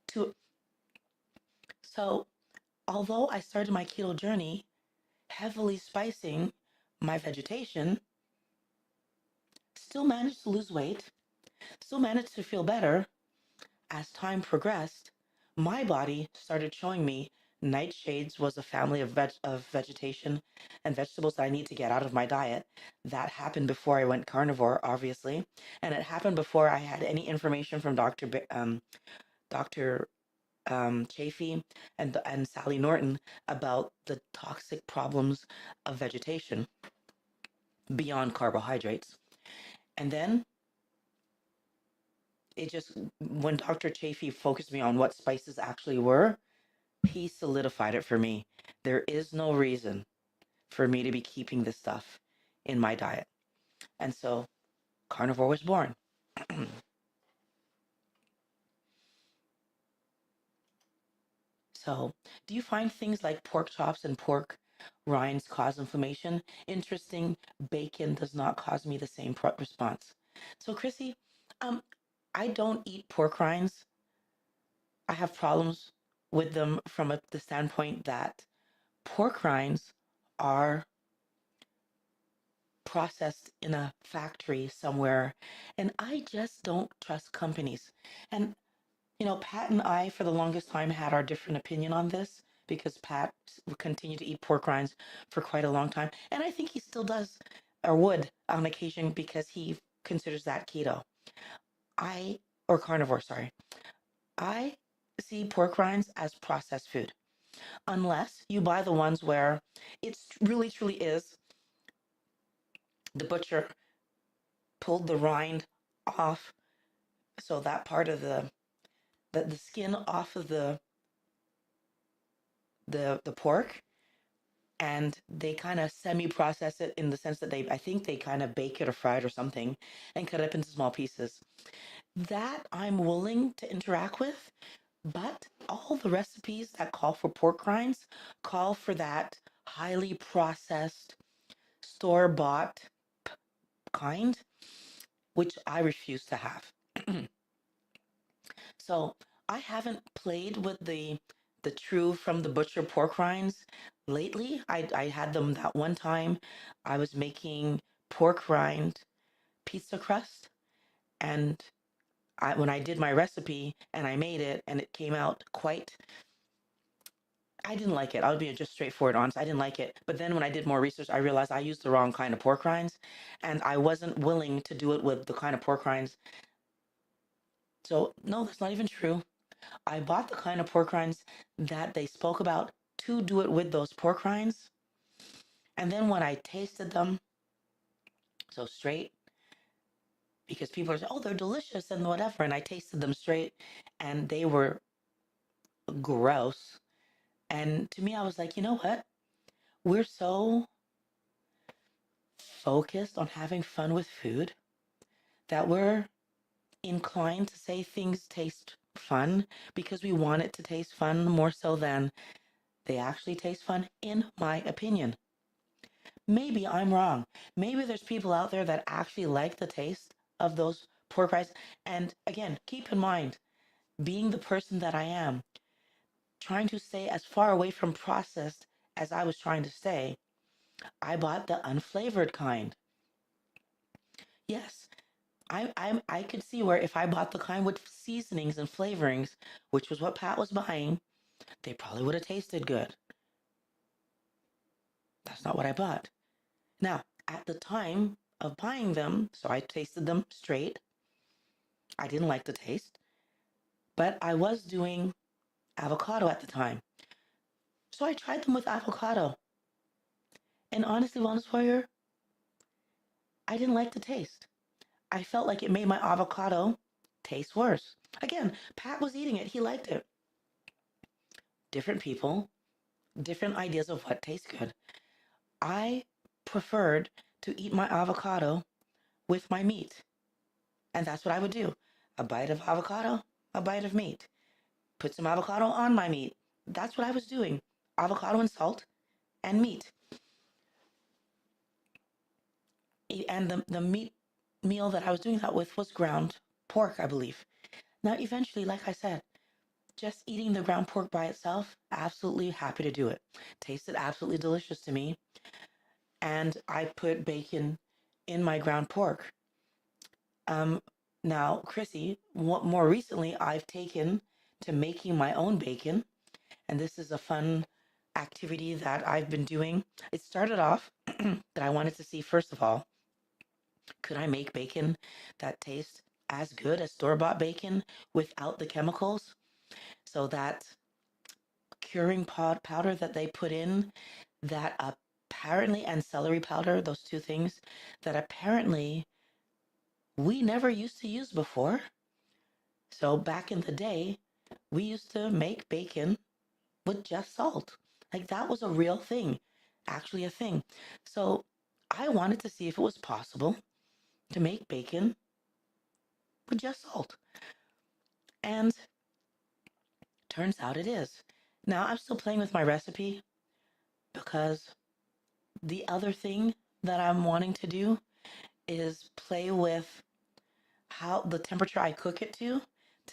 to. So although I started my keto journey heavily spicing my vegetation, still managed to lose weight, still managed to feel better. As time progressed, my body started showing me nightshades was a family of vegetation and vegetables that I need to get out of my diet. That happened before I went carnivore, obviously, and it happened before I had any information from Dr. Chafee and Sally Norton about the toxic problems of vegetation beyond carbohydrates. And then it just, when Dr. Chafee focused me on what spices actually were, he solidified it for me. There is no reason for me to be keeping this stuff in my diet. And so carnivore was born. So, do you find things like pork chops and pork rinds cause inflammation? Interesting. Bacon does not cause me the same response. So, Chrissy, um, I don't eat pork rinds. I have problems with them from the standpoint that pork rinds are processed in a factory somewhere. And I just don't trust companies. And, Pat and I, for the longest time, had our different opinion on this because Pat would continue to eat pork rinds for quite a long time. And I think he still does or would on occasion because he considers that keto. Or carnivore, sorry. I see pork rinds as processed food unless you buy the ones where it's really truly is the butcher pulled the rind off, so that part of the skin off of the pork, and they kind of semi-process it in the sense that I think they kind of bake it or fry it or something and cut it up into small pieces. That I'm willing to interact with, but all the recipes that call for pork rinds call for that highly processed, store-bought kind, which I refuse to have. So I haven't played with the true from the butcher pork rinds lately. I had them that one time. I was making pork rind pizza crust, and when I did my recipe and I made it and it came out quite. I didn't like it. I'll be just straightforward honest. I didn't like it. But then when I did more research, I realized I used the wrong kind of pork rinds, and I wasn't willing to do it with the kind of pork rinds. So no, that's not even true. I bought the kind of pork rinds that they spoke about to do it with those pork rinds. And then when I tasted them, so straight, because people are saying, oh, they're delicious and whatever. And I tasted them straight and they were gross. And to me, I was like, you know what? We're so focused on having fun with food that we're inclined to say things taste fun because we want it to taste fun more so than they actually taste fun, in my opinion. Maybe I'm wrong. Maybe there's people out there that actually like the taste of those pork rinds. And again, keep in mind, being the person that I am, trying to stay as far away from processed as I was trying to stay, I bought the unflavored kind. Yes, I could see where if I bought the kind with seasonings and flavorings, which was what Pat was buying, they probably would have tasted good. That's not what I bought. Now, at the time of buying them, so I tasted them straight. I didn't like the taste, but I was doing avocado at the time. So I tried them with avocado. And honestly, Wellness Warrior, I didn't like the taste. I felt like it made my avocado taste worse. Again, Pat was eating it. He liked it. Different people, different ideas of what tastes good. I preferred to eat my avocado with my meat. And that's what I would do. A bite of avocado, a bite of meat. Put some avocado on my meat. That's what I was doing. Avocado and salt and meat. And the meat meal that I was doing that with was ground pork, I believe. Now, eventually, like I said, just eating the ground pork by itself, absolutely happy to do it. Tasted absolutely delicious to me. And I put bacon in my ground pork. Um, Now, Chrissy, what more recently I've taken to making my own bacon, and this is a fun activity that I've been doing. It started off that I wanted to see, first of all, could I make bacon that tastes as good as store-bought bacon without the chemicals? So that curing powder that they put in, that apparently, and celery powder, those two things that apparently we never used to use before. So back in the day, we used to make bacon with just salt. Like that was a real thing, actually a thing. So I wanted to see if it was possible to make bacon with just salt. And turns out it is. Now I'm still playing with my recipe because the other thing that I'm wanting to do is play with how the temperature I cook it to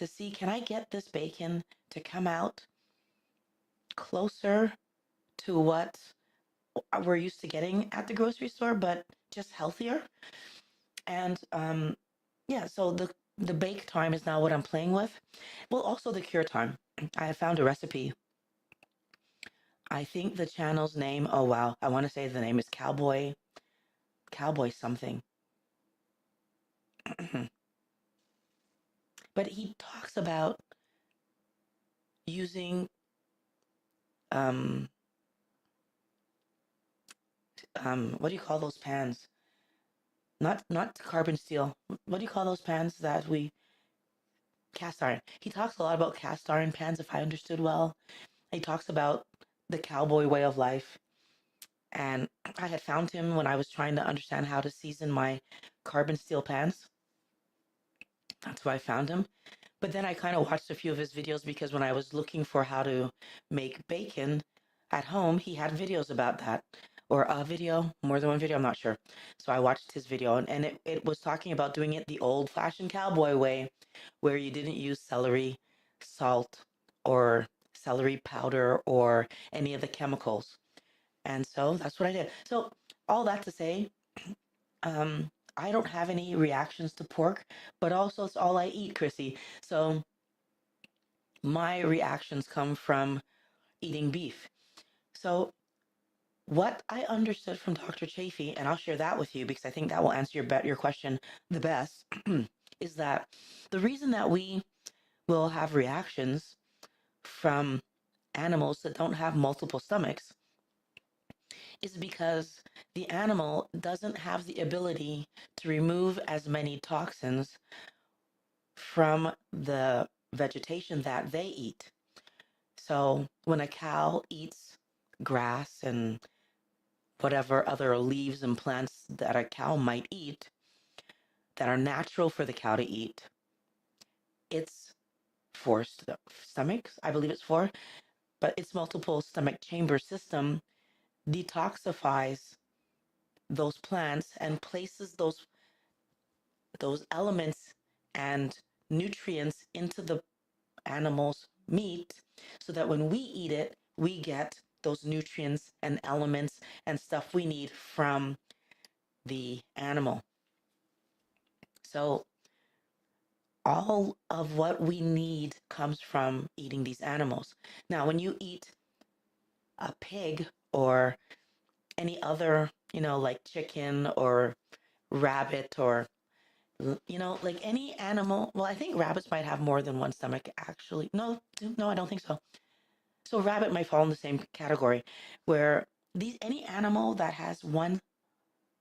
see, can I get this bacon to come out closer to what we're used to getting at the grocery store, but just healthier. And yeah, so the bake time is now what I'm playing with. Well, also the cure time. I have found a recipe. I think the channel's name, oh wow, I want to say the name is Cowboy something. But he talks about using um what do you call those pans? Not carbon steel. What do you call those pans that we cast iron? He talks a lot about cast iron pans, if I understood well. He talks about the cowboy way of life. And I had found him when I was trying to understand how to season my carbon steel pans. That's where I found him. But then I kind of watched a few of his videos because when I was looking for how to make bacon at home, he had videos about that. Or a video, more than one video, I'm not sure. So I watched his video and it was talking about doing it the old fashioned cowboy way, where you didn't use celery, salt, or celery powder, or any of the chemicals. And so that's what I did. So all that to say, I don't have any reactions to pork, but also it's all I eat, Chrissy. So my reactions come from eating beef. So what I understood from Dr. Chafee, and I'll share that with you because I think that will answer your question the best, is that the reason that we will have reactions from animals that don't have multiple stomachs is because the animal doesn't have the ability to remove as many toxins from the vegetation that they eat. So when a cow eats grass and whatever other leaves and plants that a cow might eat, that are natural for the cow to eat. It's four stomachs, I believe it's four, but its multiple stomach chamber system detoxifies those plants and places those elements and nutrients into the animal's meat so that when we eat it, we get those nutrients and elements and stuff we need from the animal. So all of what we need comes from eating these animals. Now, when you eat a pig or any other, like chicken or rabbit or, like any animal, well, I think rabbits might have more than one stomach, actually. No, no, I don't think so. So rabbit might fall in the same category where any animal that has one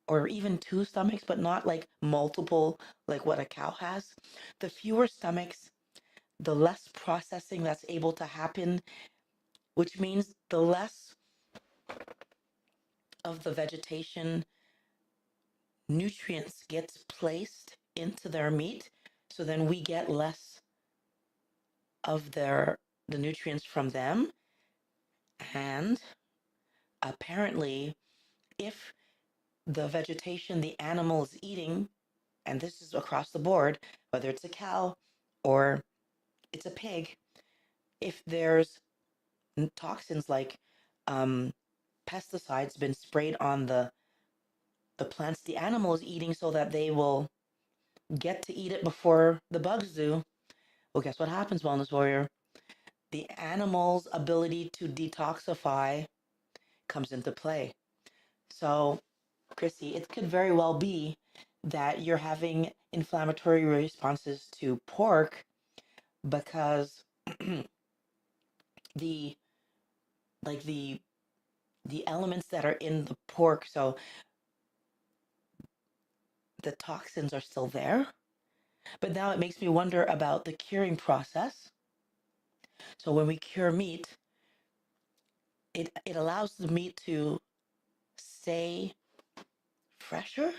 or even two stomachs, but not like multiple, like what a cow has, the fewer stomachs, the less processing that's able to happen, which means the less of the vegetation nutrients gets placed into their meat. So then we get less of the nutrients from them. And apparently, if the vegetation the animal is eating, and this is across the board, whether it's a cow or it's a pig, if there's toxins like pesticides been sprayed on the plants the animal is eating so that they will get to eat it before the bugs do, well, guess what happens, Wellness Warrior? The animal's ability to detoxify comes into play. So, Chrissy, it could very well be that you're having inflammatory responses to pork because the like the elements that are in the pork, so the toxins are still there. But now it makes me wonder about the curing process. So when we cure meat, it allows the meat to stay fresher.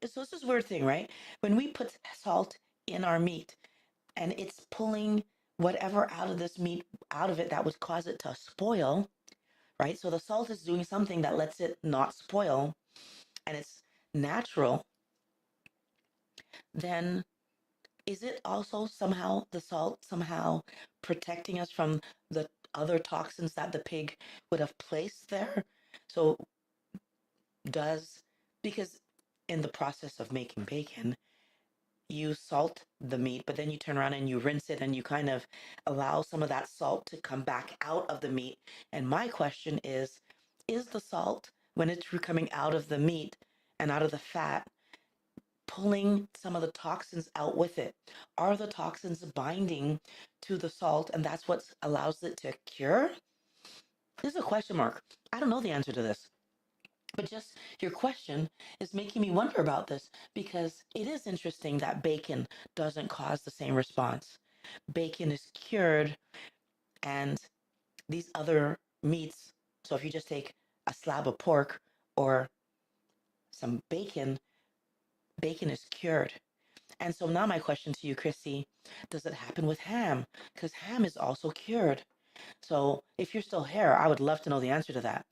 So this is a weird thing, right? When we put salt in our meat and it's pulling whatever out of this meat, out of it that would cause it to spoil, right? So the salt is doing something that lets it not spoil and it's natural. Then is it also somehow the salt somehow protecting us from the other toxins that the pig would have placed there? So does, because in the process of making bacon, you salt the meat, but then you turn around and you rinse it and you kind of allow some of that salt to come back out of the meat. And my question is the salt, when it's coming out of the meat and out of the fat, pulling some of the toxins out with it? Are the toxins binding to the salt and that's what allows it to cure? This is a question mark. I don't know the answer to this. But just your question is making me wonder about this because it is interesting that bacon doesn't cause the same response. Bacon is cured, and these other meats, so if you just take a slab of pork or some bacon, bacon is cured. And so now my question to you, Chrissy, does it happen with ham? Because ham is also cured. So if you're still here, I would love to know the answer to that.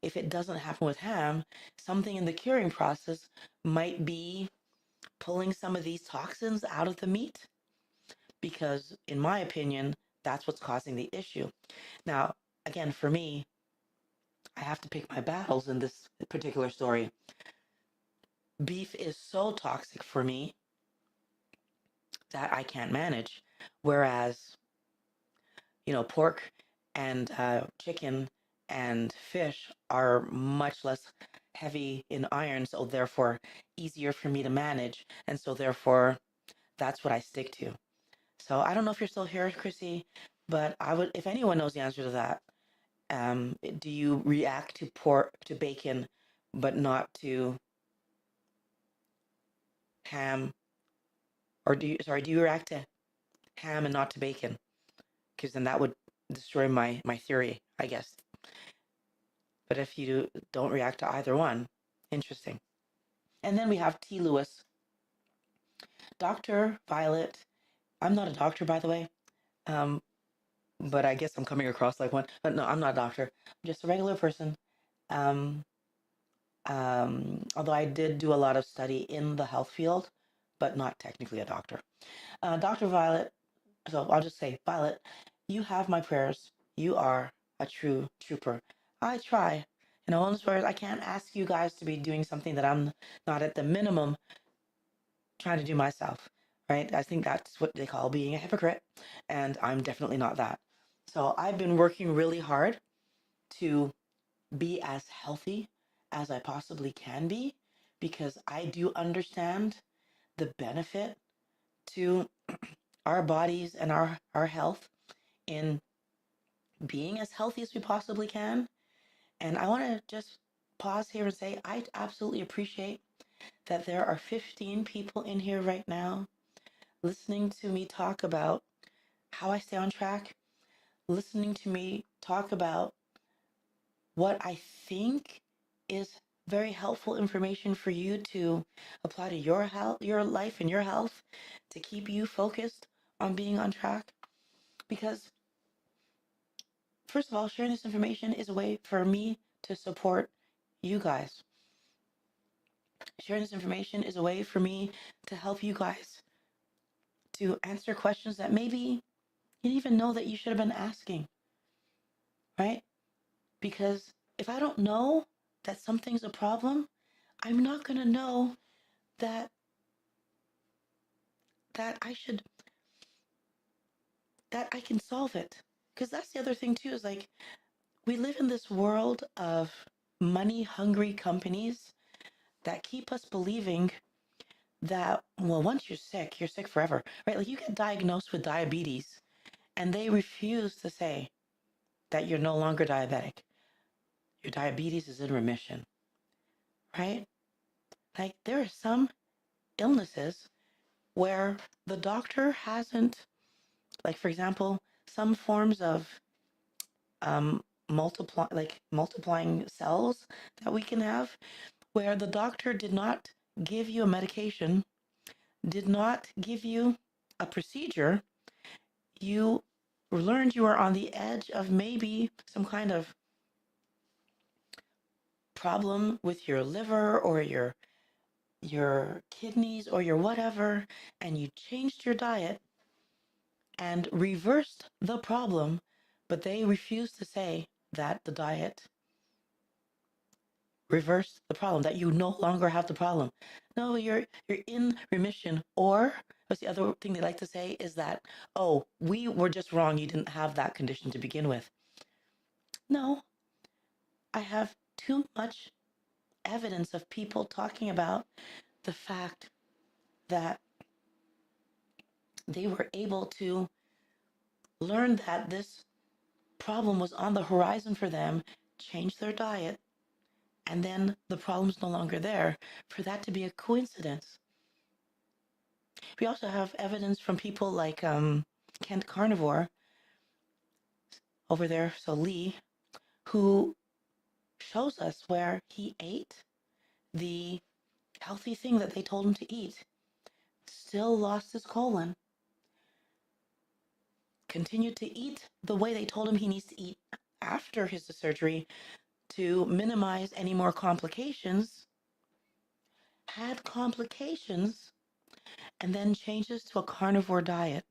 If it doesn't happen with ham, something in the curing process might be pulling some of these toxins out of the meat, because in my opinion, that's what's causing the issue. Now, again, for me, I have to pick my battles in this particular story. Beef is so toxic for me that I can't manage. Whereas, pork and chicken and fish are much less heavy in iron, so therefore easier for me to manage. And so therefore, that's what I stick to. So I don't know if you're still here, Chrissy, but I would, if anyone knows the answer to that, do you react to pork, to bacon, but not to ham? Or do you react to ham and not to bacon? Because then that would destroy my theory, I guess. But if you don't react to either one, interesting. And then we have T. Lewis. Dr. Violet, I'm not a doctor, by the way, um, but I guess I'm coming across like one. But no, I'm not a doctor. I'm just a regular person. Um, although I did do a lot of study in the health field, but not technically a doctor. Dr. Violet, so I'll just say, Violet, you have my prayers. You are a true trooper. I try. In this words, I can't ask you guys to be doing something that I'm not at the minimum trying to do myself, right? I think that's what they call being a hypocrite, and I'm definitely not that. So I've been working really hard to be as healthy as I possibly can be because I do understand the benefit to our bodies and our health in being as healthy as we possibly can. And I want to just pause here and say I absolutely appreciate that there are 15 people in here right now listening to me talk about how I stay on track, listening to me talk about what I think is very helpful information for you to apply to your health, your life and your health to keep you focused on being on track. Because first of all, sharing this information is a way for me to support you guys. Sharing this information is a way for me to help you guys to answer questions that maybe you didn't even know that you should have been asking, right? Because if I don't know that something's a problem, I'm not going to know that that I should that I can solve it. Because that's the other thing too is like we live in this world of money hungry companies that keep us believing that well once you're sick forever, right? Like you get diagnosed with diabetes and they refuse to say that you're no longer diabetic. Your diabetes is in remission, right? Like there are some illnesses where the doctor hasn't, like for example, some forms of multiplying cells that we can have, where the doctor did not give you a medication, did not give you a procedure, you learned you were on the edge of maybe some kind of problem with your liver or your kidneys or your whatever, and you changed your diet and reversed the problem, but they refused to say that the diet reversed the problem, that you no longer have the problem. No, you're in remission. Or what's the other thing they like to say is that, oh, we were just wrong. You didn't have that condition to begin with. No, I have too much evidence of people talking about the fact that they were able to learn that this problem was on the horizon for them, change their diet, and then the problem's no longer there, for that to be a coincidence. We also have evidence from people like Kent Carnivore over there, so Lee, who shows us where he ate the healthy thing that they told him to eat, still lost his colon, continued to eat the way they told him he needs to eat after his surgery to minimize any more complications, had complications, and then changes to a carnivore diet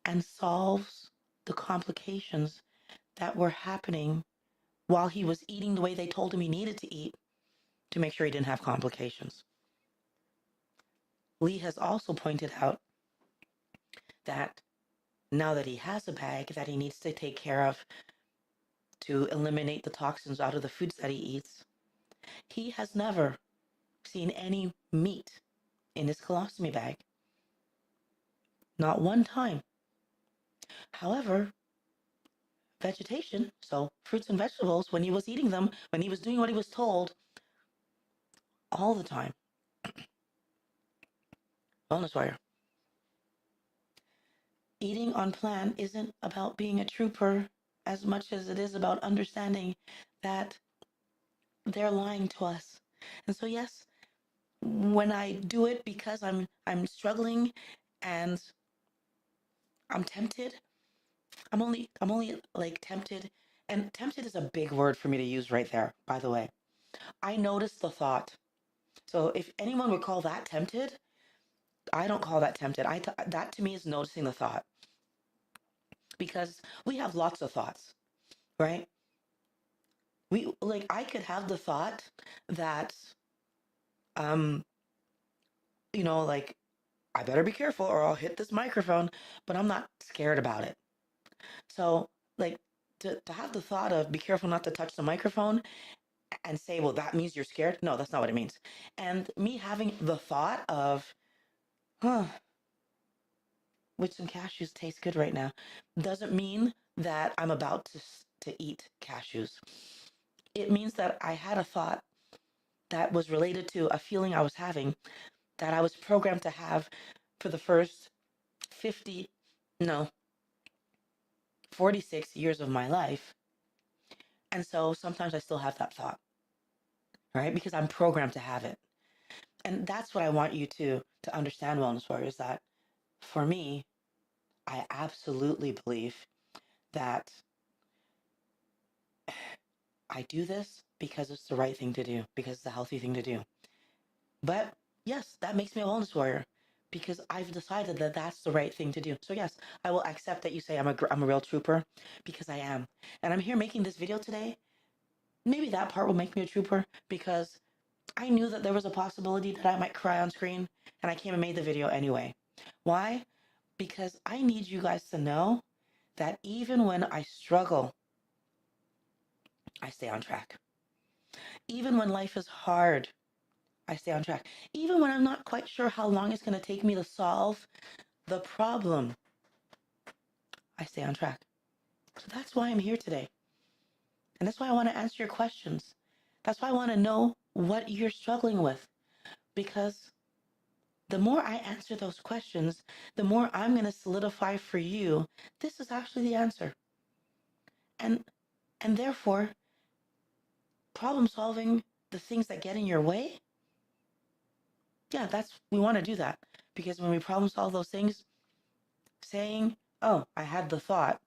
and solves the complications that were happening while he was eating the way they told him he needed to eat to make sure he didn't have complications. Lee has also pointed out that now that he has a bag that he needs to take care of to eliminate the toxins out of the foods that he eats, he has never seen any meat in his colostomy bag. Not one time. However, vegetation, so fruits and vegetables, when he was eating them, when he was doing what he was told, all the time. Wellness Warrior. Eating on plan isn't about being a trooper as much as it is about understanding that they're lying to us. And so, yes, when I do it because I'm struggling and I'm tempted, I'm only like tempted, and tempted is a big word for me to use right there, by the way. I notice the thought. So if anyone would call that tempted, I don't call that tempted. That to me is noticing the thought, because we have lots of thoughts, right? We like I could have the thought that um like I better be careful or I'll hit this microphone, but I'm not scared about it. So, like, to have the thought of be careful not to touch the microphone and say, well, that means you're scared. No, that's not what it means. And me having the thought of, huh, which some cashews taste good right now, doesn't mean that I'm about to eat cashews. It means that I had a thought that was related to a feeling I was having that I was programmed to have for the first 50, no, 46 years of my life. And so sometimes I still have that thought, right? Because I'm programmed to have it. And that's what I want you to understand, Wellness Warriors, that for me, I absolutely believe that I do this because it's the right thing to do, because it's the healthy thing to do. But yes, that makes me a wellness warrior because I've decided that that's the right thing to do. So yes, I will accept that you say I'm a real trooper, because I am. And I'm here making this video today. Maybe that part will make me a trooper because I knew that there was a possibility that I might cry on screen, and I came and made the video anyway. Why? Because I need you guys to know that even when I struggle, I stay on track. Even when life is hard, I stay on track. Even when I'm not quite sure how long it's going to take me to solve the problem, I stay on track. So that's why I'm here today. And that's why I want to answer your questions. That's why I want to know what you're struggling with. Because the more I answer those questions, the more I'm going to solidify for you this is actually the answer. And therefore, problem solving the things that get in your way, yeah, we want to do that. Because when we problem solve those things, saying, oh, I had the thought,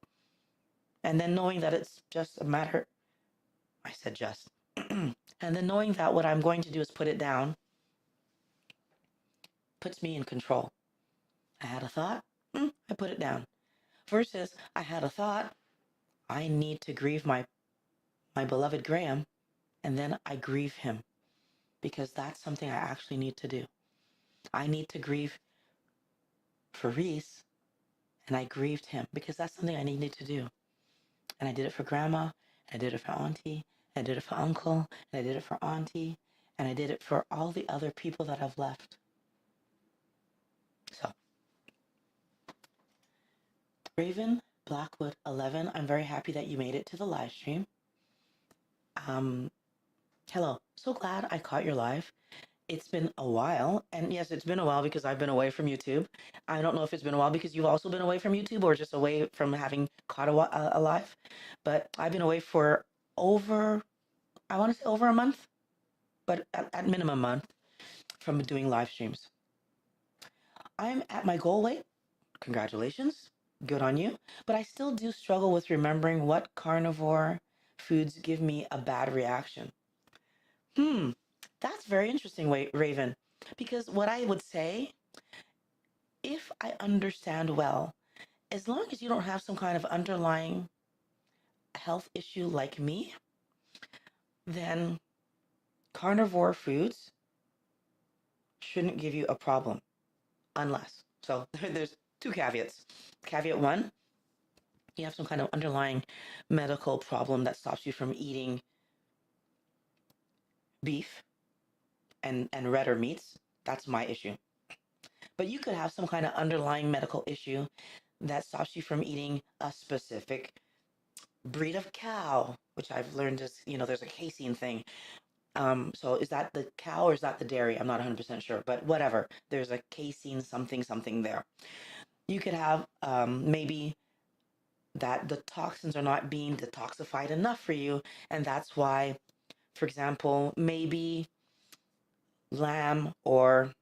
and then knowing that it's just a matter, I said just, and then knowing that what I'm going to do is put it down, puts me in control. I had a thought, I put it down. Versus, I had a thought, I need to grieve my beloved Graham, and then I grieve him because that's something I actually need to do. I need to grieve for Reese, and I grieved him because that's something I needed to do. And I did it for grandma, I did it for auntie, I did it for uncle, and I did it for auntie, and I did it for all the other people that I've left. So, Raven Blackwood 11, I'm very happy that you made it to the live stream. Hello. So glad I caught your live. It's been a while. And yes, it's been a while because I've been away from YouTube. I don't know if it's been a while because you've also been away from YouTube or just away from having caught a live. But I've been away for over, I want to say over a month, but at minimum a month from doing live streams. I'm at my goal weight. Congratulations. Good on you. But I still do struggle with remembering what carnivore foods give me a bad reaction. That's very interesting, Raven. Because what I would say, if I understand well, as long as you don't have some kind of underlying health issue like me, then carnivore foods shouldn't give you a problem unless. So there's two caveats. Caveat one, you have some kind of underlying medical problem that stops you from eating beef and redder meats. That's my issue. But you could have some kind of underlying medical issue that stops you from eating a specific breed of cow, which I've learned is, there's a casein thing. So is that the cow or is that the dairy? I'm not 100% sure, but whatever. There's a casein something there. You could have maybe that the toxins are not being detoxified enough for you. And that's why, for example, maybe lamb or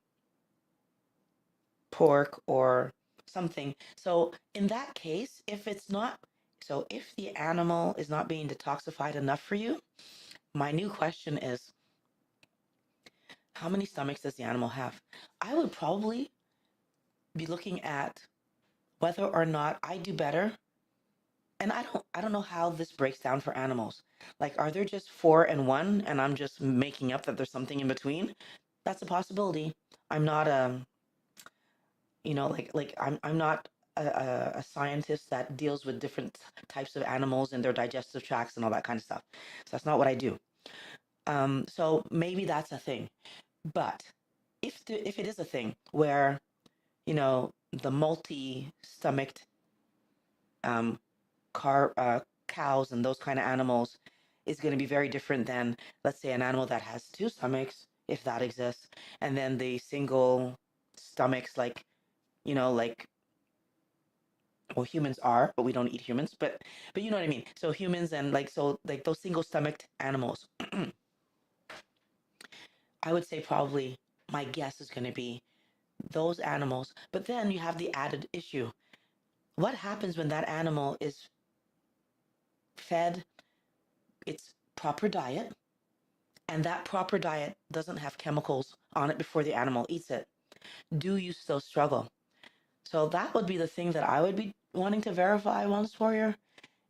pork or something. So in that case, if the animal is not being detoxified enough for you, my new question is, how many stomachs does the animal have? I would probably be looking at whether or not I do better. And I don't know how this breaks down for animals. Like, are there just 4 and 1 and I'm just making up that there's something in between? That's a possibility. I'm not I'm not a scientist that deals with different types of animals and their digestive tracts and all that kind of stuff. So that's not what I do. So maybe that's a thing. But if it is a thing where, the multi-stomached um, cows and those kind of animals is going to be very different than, let's say, an animal that has 2 stomachs, if that exists, and then the single stomachs, like, well, humans are, but we don't eat humans, but you know what I mean. So humans and like those single stomached animals, I would say probably my guess is going to be those animals. But then you have the added issue. What happens when that animal is fed its proper diet and that proper diet doesn't have chemicals on it before the animal eats it? Do you still struggle? So that would be the thing that I would be wanting to verify, Wellness Warrior,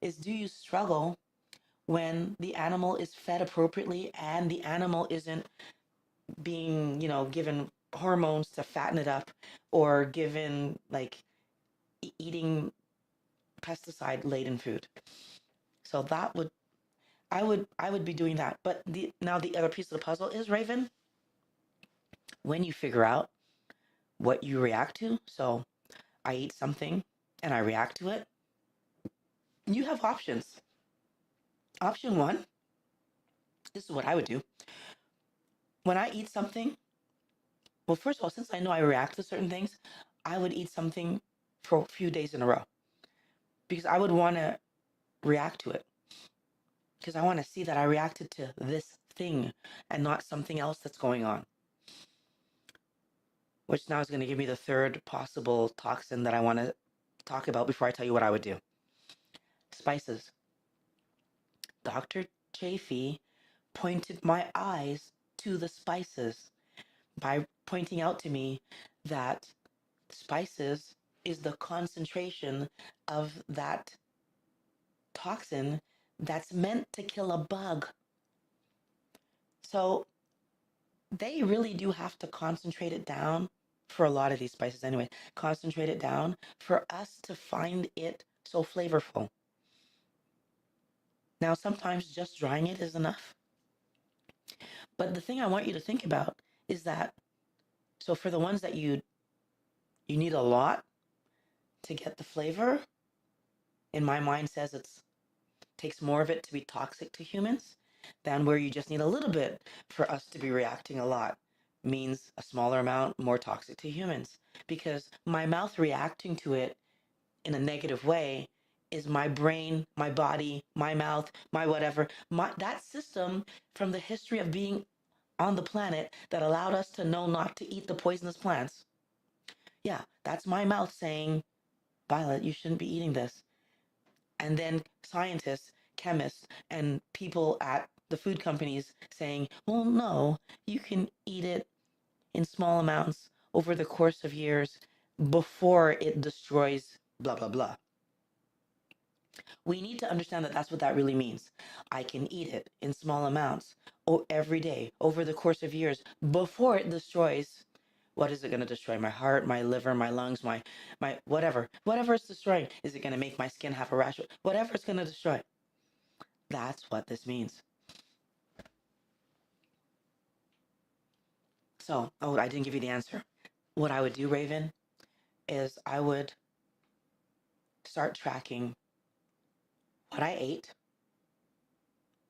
is do you struggle when the animal is fed appropriately and the animal isn't being, given hormones to fatten it up or given like eating pesticide laden food. So that would I would be doing that. But the other piece of the puzzle is, Raven, when you figure out what you react to. So I eat something and I react to it. You have options. Option one, this is what I would do. When I eat something, well, first of all, since I know I react to certain things, I would eat something for a few days in a row because I would want to react to it because I want to see that I reacted to this thing and not something else that's going on, which now is going to give me the third possible toxin that I want to talk about before I tell you what I would do. Spices. Dr. Chafee pointed my eyes to the spices by pointing out to me that spices is the concentration of that toxin that's meant to kill a bug. So they really do have to concentrate it down for a lot of these spices anyway. Concentrate it down for us to find it so flavorful. Now, sometimes just drying it is enough. But the thing I want you to think about is that, so for the ones that you need a lot to get the flavor, in my mind says it takes more of it to be toxic to humans than where you just need a little bit for us to be reacting a lot. Means a smaller amount, more toxic to humans. Because my mouth reacting to it in a negative way is my brain, my body, my mouth, my whatever, that system from the history of being on the planet that allowed us to know not to eat the poisonous plants. Yeah, that's my mouth saying, Violet, you shouldn't be eating this. And then scientists, chemists, and people at the food companies saying, well, no, you can eat it in small amounts over the course of years before it destroys blah, blah, blah. We need to understand that that's what that really means. I can eat it in small amounts every day over the course of years before it destroys. What is it going to destroy? My heart, my liver, my lungs, my whatever it's destroying. Is it going to make my skin have a rash? Whatever it's going to destroy. That's what this means. So, oh, I didn't give you the answer. What I would do, Raven, is I would start tracking what I ate.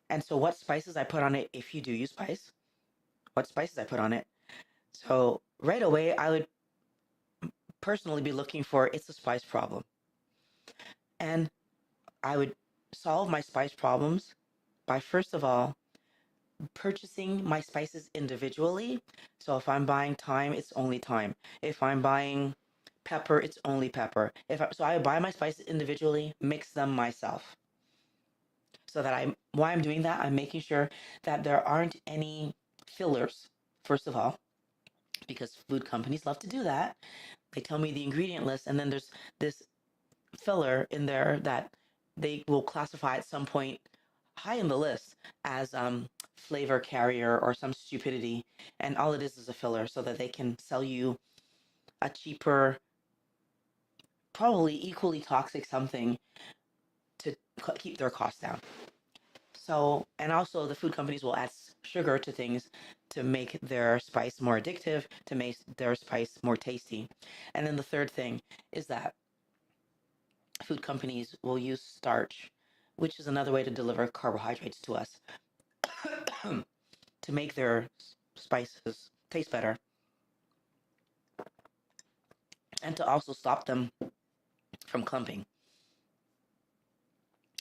And so what spices I put on it, if you do use spice, what spices I put on it. So right away, I would personally be looking for it's a spice problem. And I would solve my spice problems by, first of all, purchasing my spices individually. So if I'm buying thyme, it's only thyme. If I'm buying pepper, it's only pepper. So I buy my spices individually, mix them myself. So that why I'm doing that, I'm making sure that there aren't any fillers, first of all, because food companies love to do that. They tell me the ingredient list, and then there's this filler in there that they will classify at some point high in the list as flavor carrier or some stupidity. And all it is a filler so that they can sell you a cheaper, probably equally toxic something to keep their costs down. So, and also the food companies will add sugar to things to make their spice more addictive, to make their spice more tasty. And then the third thing is that food companies will use starch, which is another way to deliver carbohydrates to us, to make their spices taste better and to also stop them from clumping.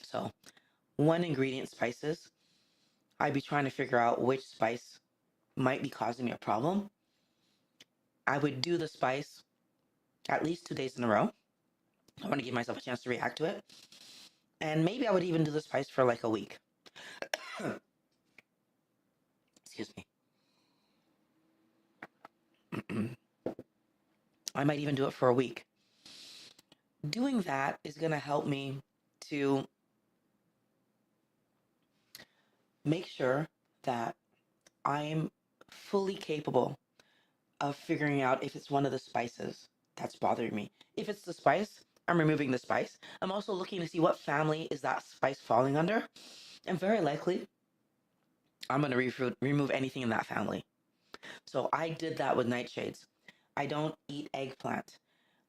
So, one ingredient spices, I'd be trying to figure out which spice might be causing me a problem. I would do the spice at least 2 days in a row. I want to give myself a chance to react to it. And maybe I would even do the spice for like a week. Excuse me. I might even do it for a week. Doing that is going to help me to make sure that I'm fully capable of figuring out if it's one of the spices that's bothering me. If it's the spice, I'm removing the spice. I'm also looking to see what family is that spice falling under. And very likely, I'm going to remove anything in that family. So I did that with nightshades. I don't eat eggplant.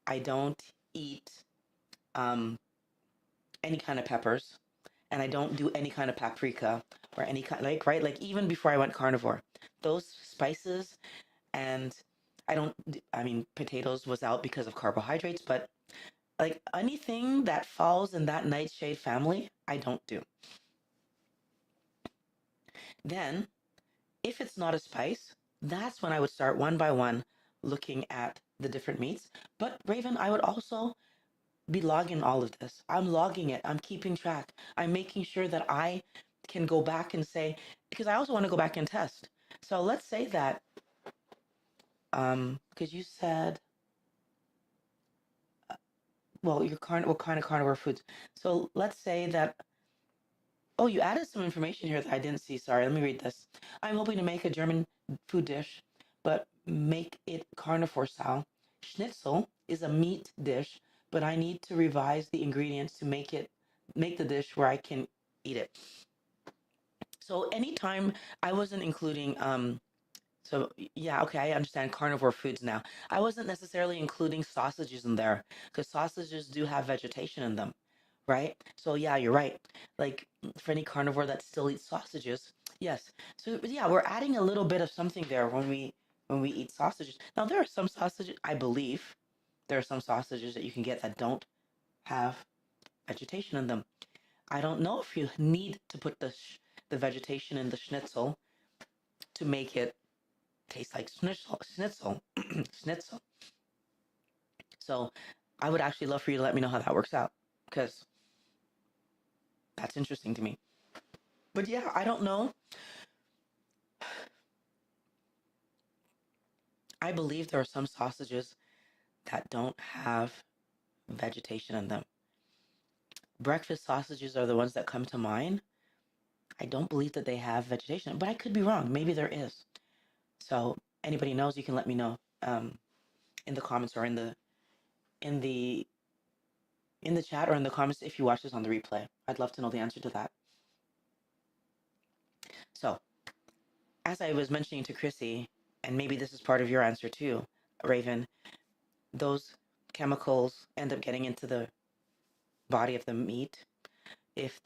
I don't eat any kind of peppers. And I don't do any kind of paprika or any kind, like, right? Like, even before I went carnivore, those spices and I mean, potatoes was out because of carbohydrates, but like anything that falls in that nightshade family, I don't do. Then, if it's not a spice, that's when I would start one by one looking at the different meats. But Raven, I would also be logging all of this. I'm logging it. I'm keeping track. I'm making sure that I can go back and say, because I also want to go back and test. So let's say that, because you said, well, what kind of carnivore foods? So let's say that, oh, you added some information here that I didn't see. Sorry, let me read this. I'm hoping to make a German food dish, but make it carnivore style. Schnitzel is a meat dish, but I need to revise the ingredients to make the dish where I can eat it. So anytime I wasn't including so yeah, okay, I understand carnivore foods now. I wasn't necessarily including sausages in there because sausages do have vegetation in them, right? So yeah, you're right. Like for any carnivore that still eats sausages, yes. So yeah, we're adding a little bit of something there when we eat sausages. Now there are some sausages, I believe, there are some sausages that you can get that don't have vegetation in them. I don't know if you need to put the vegetation in the schnitzel to make it taste like schnitzel. So I would actually love for you to let me know how that works out because that's interesting to me. But yeah, I don't know. I believe there are some sausages that don't have vegetation in them. Breakfast sausages are the ones that come to mind. I don't believe that they have vegetation, but I could be wrong. Maybe there is. So anybody knows, you can let me know in the comments or in the in the chat or in the comments if you watch this on the replay. I'd love to know the answer to that. So, as I was mentioning to Chrissy, and maybe this is part of your answer too, Raven, those chemicals end up getting into the body of the meat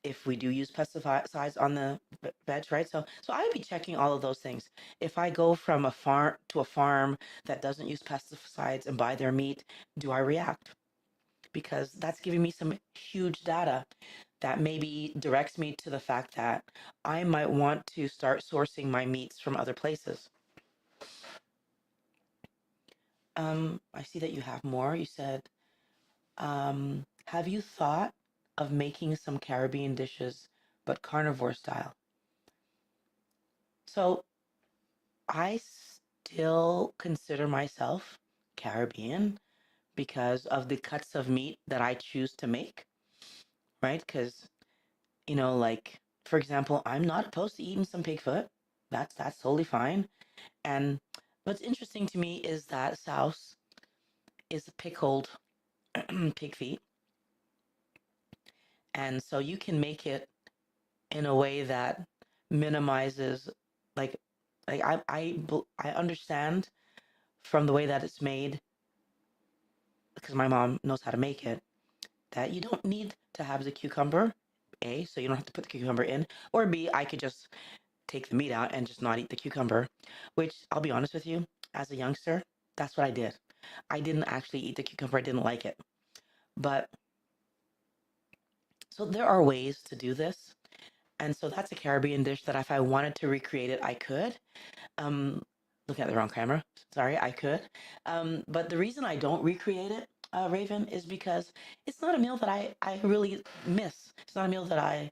if we do use pesticides on the veg, right? So I would be checking all of those things. If I go from a farm to a farm that doesn't use pesticides and buy their meat, do I react? Because that's giving me some huge data. that maybe directs me to the fact that I might want to start sourcing my meats from other places. I see that you have more. You said, have you thought of making some Caribbean dishes, but carnivore style? So I still consider myself Caribbean because of the cuts of meat that I choose to make, right? Because, like, for example, I'm not opposed to eating some pig foot. That's totally fine. And what's interesting to me is that sauce is pickled pig feet. And so you can make it in a way that minimizes, like, I understand from the way that it's made, because my mom knows how to make it, that you don't need to have the cucumber, A, so you don't have to put the cucumber in, or B, I could just take the meat out and just not eat the cucumber, which I'll be honest with you, as a youngster, that's what I did. I didn't actually eat the cucumber. I didn't like it. But so there are ways to do this. And so that's a Caribbean dish that if I wanted to recreate it, I could. Um, Looking at the wrong camera. Sorry, I could. But the reason I don't recreate it, Raven, is because it's not a meal that I really miss. It's not a meal that I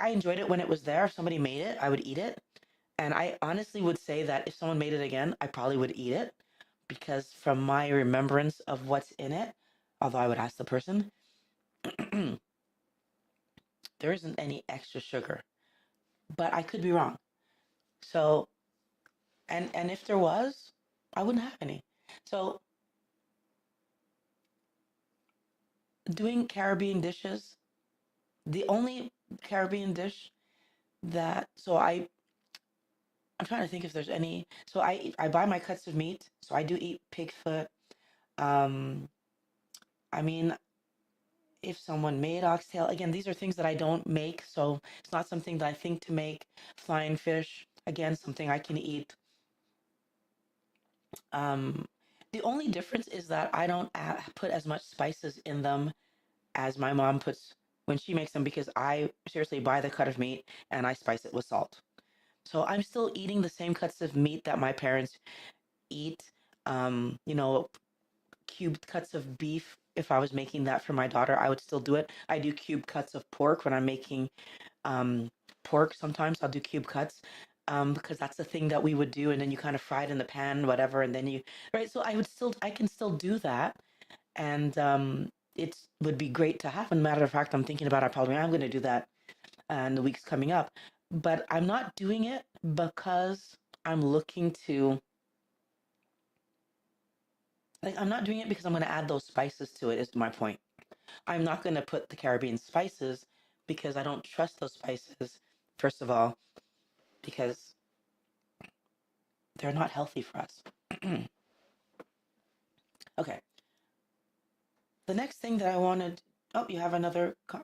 enjoyed it when it was there. If somebody made it, I would eat it. And I honestly would say that if someone made it again, I probably would eat it because from my remembrance of what's in it, although I would ask the person, there isn't any extra sugar. But I could be wrong. So, and if there was, I wouldn't have any. So, doing Caribbean dishes, the only Caribbean dish that I'm trying to think if there's any. So I buy my cuts of meat. So I do eat pig foot. Um, I mean, if someone made oxtail, again, these are things that I don't make, so it's not something that I think to make. Flying fish, again, something I can eat. Um, the only difference is that I don't put as much spices in them as my mom puts when she makes them because I seriously buy the cut of meat and I spice it with salt. So I'm still eating the same cuts of meat that my parents eat. You know, cubed cuts of beef. If I was making that for my daughter, I would still do it. I do cube cuts of pork when I'm making um, pork. Sometimes I'll do cube cuts because that's the thing that we would do. And then you kind of fry it in the pan, whatever. And then right. So I can still do that. And it would be great to have. And matter of fact, I'm thinking about I probably am going to do that in the weeks coming up. But I'm not doing it because I'm looking to I'm not doing it because I'm going to add those spices to it, is my point. I'm not going to put the Caribbean spices because I don't trust those spices, first of all, because they're not healthy for us. Okay. The next thing that I wanted, oh, you have another. So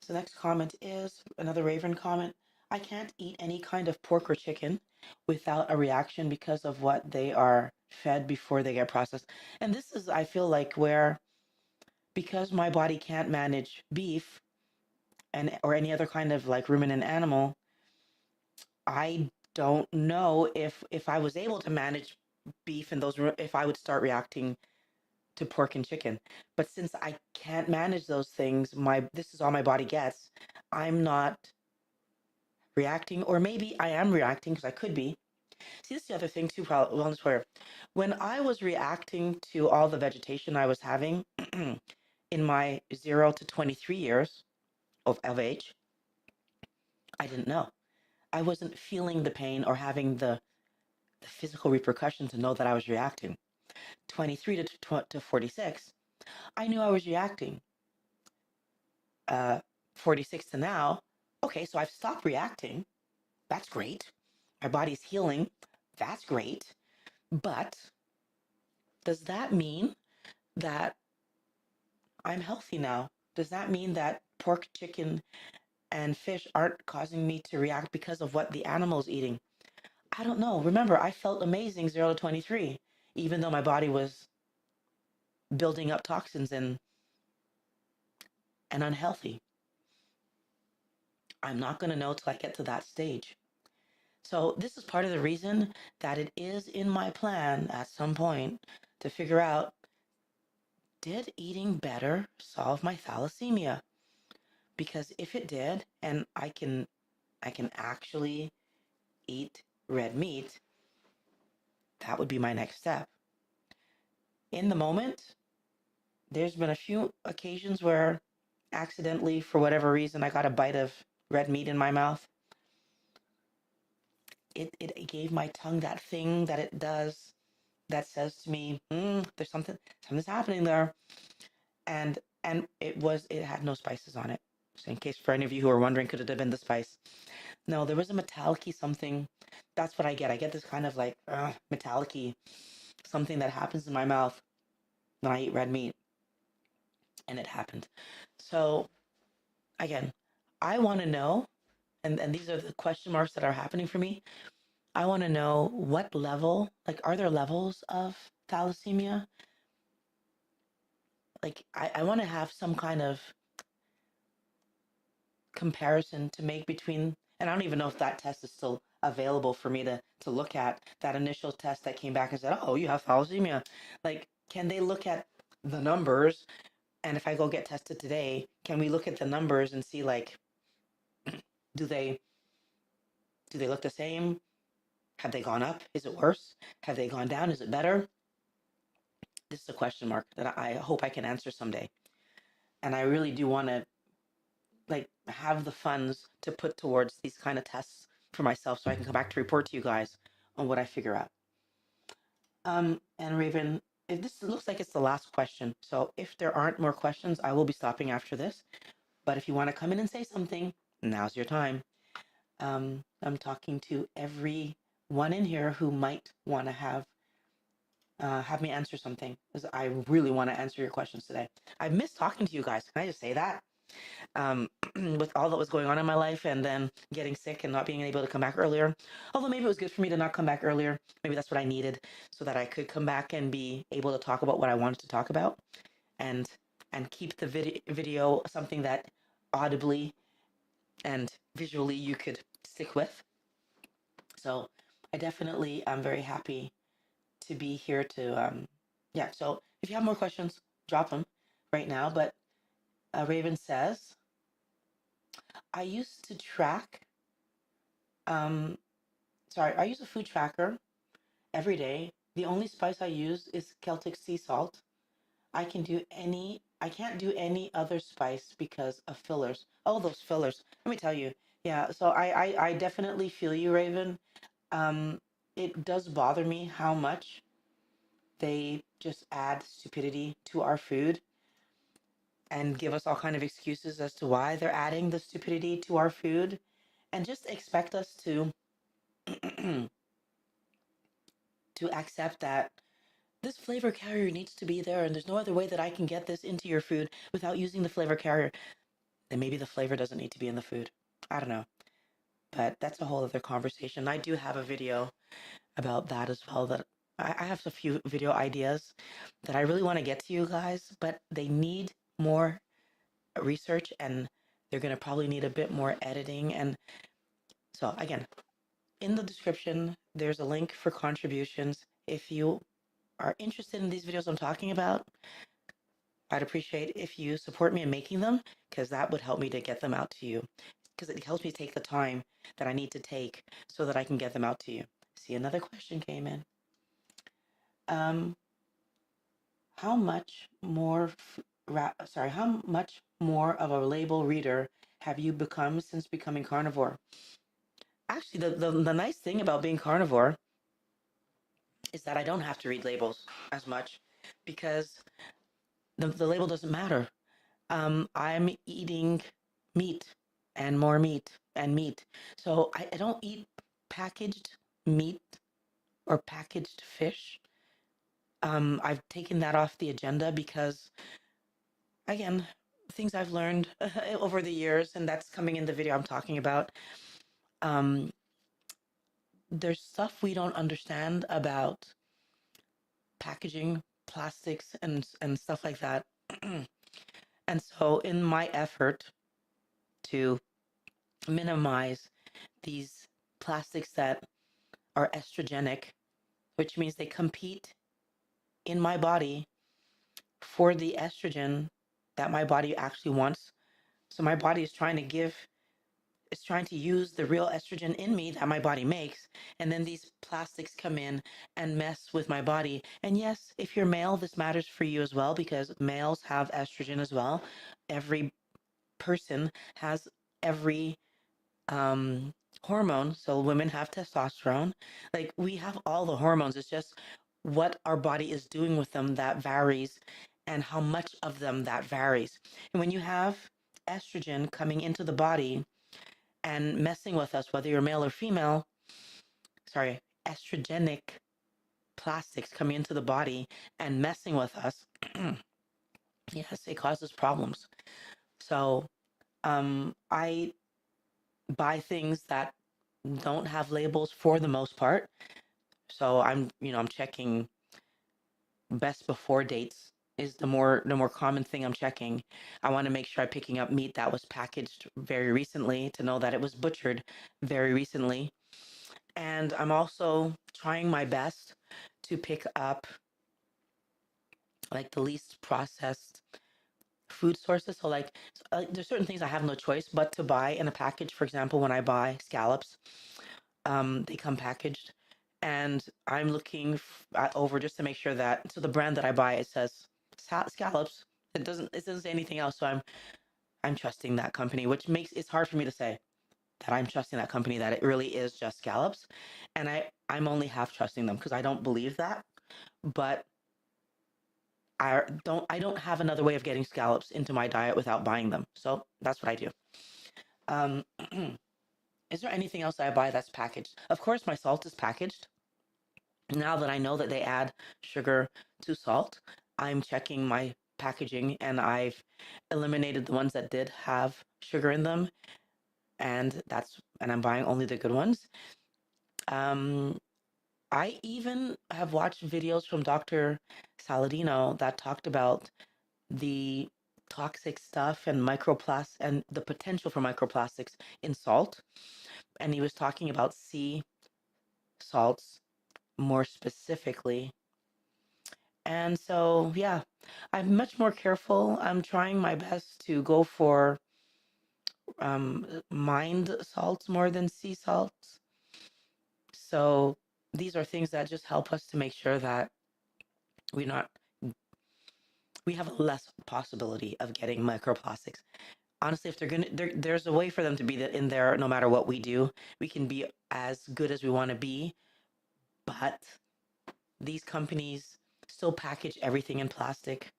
the next comment is another Raven comment. I can't eat any kind of pork or chicken without a reaction because of what they are fed before they get processed. And this is, I feel like, where because my body can't manage beef and or any other kind of like ruminant animal, I don't know if I was able to manage beef and those if I would start reacting to pork and chicken. But since I can't manage those things, my this is all my body gets. I'm not reacting, or maybe I am reacting because I could be. See, this is the other thing too, wellness warrior. When I was reacting to all the vegetation I was having in my 0 to 23 years of age, I didn't know. I wasn't feeling the pain or having the physical repercussion to know that I was reacting. 23 to 46, I knew I was reacting. 46 to now, okay, so I've stopped reacting. That's great. My body's healing. That's great. But does that mean that I'm healthy now? Does that mean that pork, chicken, and fish aren't causing me to react because of what the animal's eating? I don't know. Remember, I felt amazing 0 to 23, even though my body was building up toxins and and unhealthy. I'm not going to know till I get to that stage. So this is part of the reason that it is in my plan at some point to figure out, did eating better solve my thalassemia? Because if it did, and I can actually eat red meat, that would be my next step. In the moment, there's been a few occasions where accidentally, for whatever reason, I got a bite of red meat in my mouth. It gave my tongue that thing that it does that says to me, there's something's happening there. And it had no spices on it. So in case for any of you who are wondering, could it have been the spice? No, there was a metallic-y something. That's what I get. I get this kind of like metallic-y something that happens in my mouth when I eat red meat. And it happened. So again, I want to know, and these are the question marks that are happening for me. I want to know what level, like, are there levels of thalassemia? Like, I want to have some kind of comparison to make between, and I don't even know if that test is still available for me to look at, that initial test that came back and said, oh, you have thalassemia. Like, can they look at the numbers? And if I go get tested today, can we look at the numbers and see, like, do they look the same? Have they gone up? Is it worse? Have they gone down? Is it better? This is a question mark that I hope I can answer someday. And I really do want to, like, have the funds to put towards these kind of tests for myself so I can come back to report to you guys on what I figure out. And Raven, if this looks like it's the last question. So if there aren't more questions, I will be stopping after this. But if you want to come in and say something, now's your time. I'm talking to everyone in here who might want to have me answer something, because I really want to answer your questions today. I've missed talking to you guys. Can I just say that? With all that was going on in my life and then getting sick and not being able to come back earlier. Although maybe it was good for me to not come back earlier. Maybe that's what I needed so that I could come back and be able to talk about what I wanted to talk about, and keep the video something that audibly and visually you could stick with. So I definitely am very happy to be here to, yeah. So if you have more questions, drop them right now. But Raven says, I used to track, um, I use a food tracker every day. The only spice I use is Celtic sea salt. I can't do any other spice because of fillers. Oh, those fillers. Let me tell you. Yeah, so I definitely feel you, Raven. It does bother me how much they just add stupidity to our food and give us all kind of excuses as to why they're adding the stupidity to our food, and just expect us to to accept that this flavor carrier needs to be there and there's no other way that I can get this into your food without using the flavor carrier. Then maybe the flavor doesn't need to be in the food. I don't know. But that's a whole other conversation. I do have a video about that as well, that I have a few video ideas that I really want to get to you guys, but they need more research and they're going to probably need a bit more editing. And so again, in the description, there's a link for contributions. If you are interested in these videos I'm talking about, I'd appreciate if you support me in making them, because that would help me to get them out to you, because it helps me take the time that I need to take so that I can get them out to you. See, another question came in. Um, how much more, how much more of a label reader have you become since becoming carnivore? Actually, the nice thing about being carnivore is that I don't have to read labels as much, because the label doesn't matter. I'm eating meat and more meat and meat. So I don't eat packaged meat or packaged fish. I've taken that off the agenda because, again, things I've learned over the years, and that's coming in the video I'm talking about. Um, there's stuff we don't understand about packaging, plastics, and stuff like that. And so, in my effort to minimize these plastics that are estrogenic, which means they compete in my body for the estrogen that my body actually wants. So my body is trying to it's trying to use the real estrogen in me that my body makes. And then these plastics come in and mess with my body. And yes, if you're male, this matters for you as well, because males have estrogen as well. Every person has every um, hormone. So women have testosterone. Like, we have all the hormones. It's just what our body is doing with them that varies, and how much of them that varies. And when you have estrogen coming into the body and messing with us, whether you're male or female, sorry, estrogenic plastics coming into the body and messing with us, yes, it causes problems. So I buy things that don't have labels for the most part. So I'm checking best before dates is the more common thing I'm checking. I want to make sure I'm picking up meat that was packaged very recently to know that it was butchered very recently. And I'm also trying my best to pick up like the least processed food sources. So like there's certain things I have no choice but to buy in a package. For example, when I buy scallops, they come packaged, and I'm looking over just to make sure that, so the brand that I buy, it says scallops. It doesn't say anything else. So I'm trusting that company, which makes it's hard for me to say that I'm trusting that company, that it really is just scallops. And I'm only half trusting them because I don't believe that. But I don't have another way of getting scallops into my diet without buying them. So that's what I do. Um, is there anything else I buy that's packaged? Of course, my salt is packaged. Now that I know that they add sugar to salt, I'm checking my packaging, and I've eliminated the ones that did have sugar in them, and I'm buying only the good ones. Um, I even have watched videos from Dr. Saladino that talked about the toxic stuff and microplastics and the potential for microplastics in salt. And he was talking about sea salts more specifically. And so, yeah, I'm much more careful. I'm trying my best to go for mined salts more than sea salts. So these are things that just help us to make sure that we not we have a less possibility of getting microplastics. Honestly, if there's a way for them to be in there no matter what we do. We can be as good as we want to be, but these companies still package everything in plastic.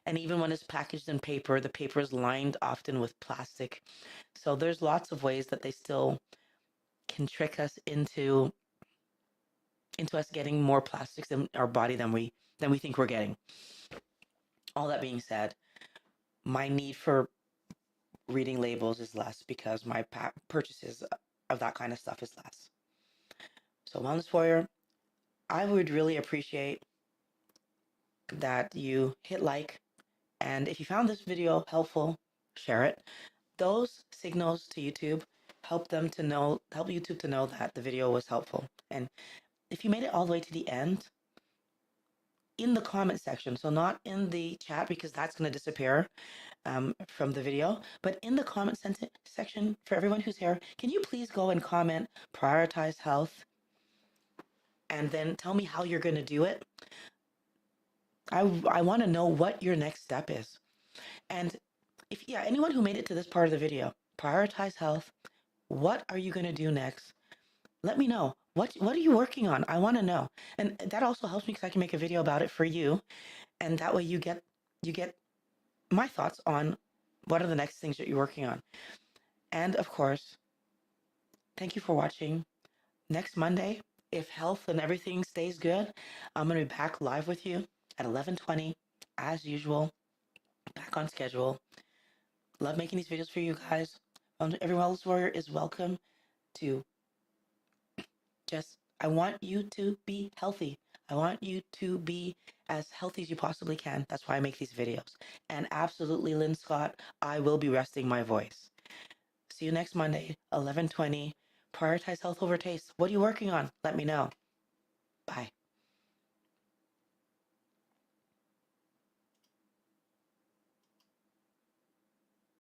And even when it's packaged in paper, the paper is lined often with plastic. So there's lots of ways that they still can trick us into us getting more plastics in our body than we think we're getting. All that being said, my need for reading labels is less because my purchases of that kind of stuff is less. So, Wellness Warrior, I would really appreciate that you hit like, and if you found this video helpful, share it. Those signals to YouTube help YouTube to know that the video was helpful. And if you made it all the way to the end, in the comment section, so not in the chat because that's going to disappear from the video, but in the comment section for everyone who's here, can you please go and comment prioritize health, and then tell me how you're going to do it? I want to know what your next step is. And if, yeah, anyone who made it to this part of the video, prioritize health, what are you going to do next? Let me know. What are you working on? I want to know. And that also helps me because I can make a video about it for you. And that way you get my thoughts on what are the next things that you're working on. And of course, thank you for watching. Next Monday, if health and everything stays good, I'm going to be back live with you at 11:20 as usual, back on schedule. Love making these videos for you guys. Every wellness warrior is welcome to I want you to be healthy. I want you to be as healthy as you possibly can. That's why I make these videos. And absolutely, Lynn Scott, I will be resting my voice. See you next Monday, 11:20. Prioritize health over taste. What are you working on? Let me know. Bye.